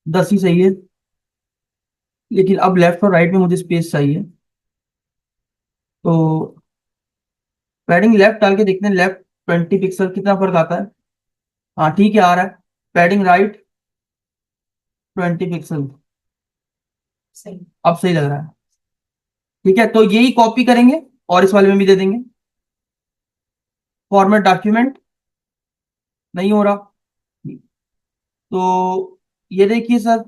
10 ही सही है। लेकिन अब लेफ्ट और राइट में मुझे स्पेस चाहिए, तो पैडिंग लेफ्ट डाल के देखते हैं, लेफ्ट 20 पिक्सल कितना फर्क आता है। हाँ ठीक है, आ रहा है। पैडिंग राइट 20 पिक्सल, सही। अब सही लग रहा है। ठीक है, तो यही कॉपी करेंगे और इस वाले में भी दे देंगे। फॉर्मेट डॉक्यूमेंट नहीं हो रहा, तो ये देखिए सर,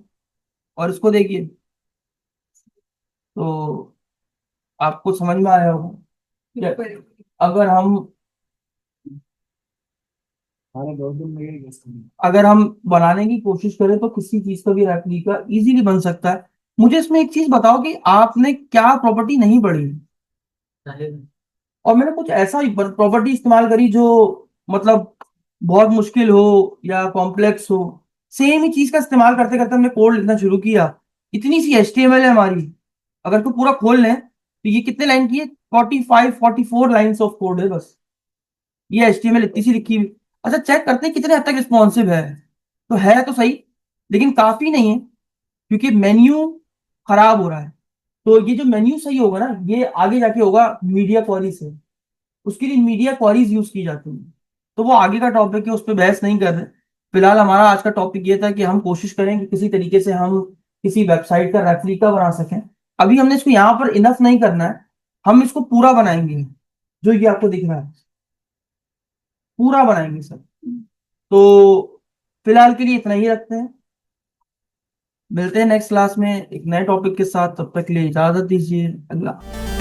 और इसको देखिए, तो आपको समझ में आया होगा। ठीक है, ऊपर। अगर हम हमारे 2 दिन लगेंगे इसके लिए। अगर हम बनाने की कोशिश करें तो किसी चीज का भी रेप्लिका इजीली बन सकता है। मुझे इसमें एक चीज बताओ कि आपने क्या प्रॉपर्टी नहीं पढ़ी, और मैंने कुछ ऐसा प्रॉपर्टी इस्तेमाल करी जो मतलब बहुत मुश्किल हो या कॉम्प्लेक्स हो। सेम ही चीज का इस्तेमाल करते करते हमने कोड लिखना शुरू किया। इतनी सी HTML है हमारी, अगर तो पूरा खोल लें तो ये कितने लाइन की है, 45-44 लाइन्स ऑफ कोड है बस। ये HTML इतनी सी लिखी हुई। अच्छा, चेक करते हैं कितने हद तक रिस्पॉन्सिव है तो सही, लेकिन काफी नहीं है, क्योंकि मेन्यू खराब हो रहा है। तो ये जो मेन्यू सही होगा ना, ये आगे जाके होगा मीडिया क्वेरी से। उसके लिए मीडिया क्वेरीज यूज की जाती हैं, तो वो आगे का टॉपिक है, उस पर बहस नहीं कर रहे। फिलहाल हमारा आज का टॉपिक ये था कि हम कोशिश करें कि किसी तरीके से हम किसी वेबसाइट का रेप्लिका बना सकें। अभी हमने इसको यहाँ पर इनफ नहीं करना है, हम इसको पूरा बनाएंगे, जो ये आपको दिख रहा है पूरा बनाएंगे सर। तो फिलहाल के लिए इतना ही रखते हैं, मिलते हैं नेक्स्ट क्लास में एक नए टॉपिक के साथ। तब तक के लिए इजाजत दीजिए, अल्लाह।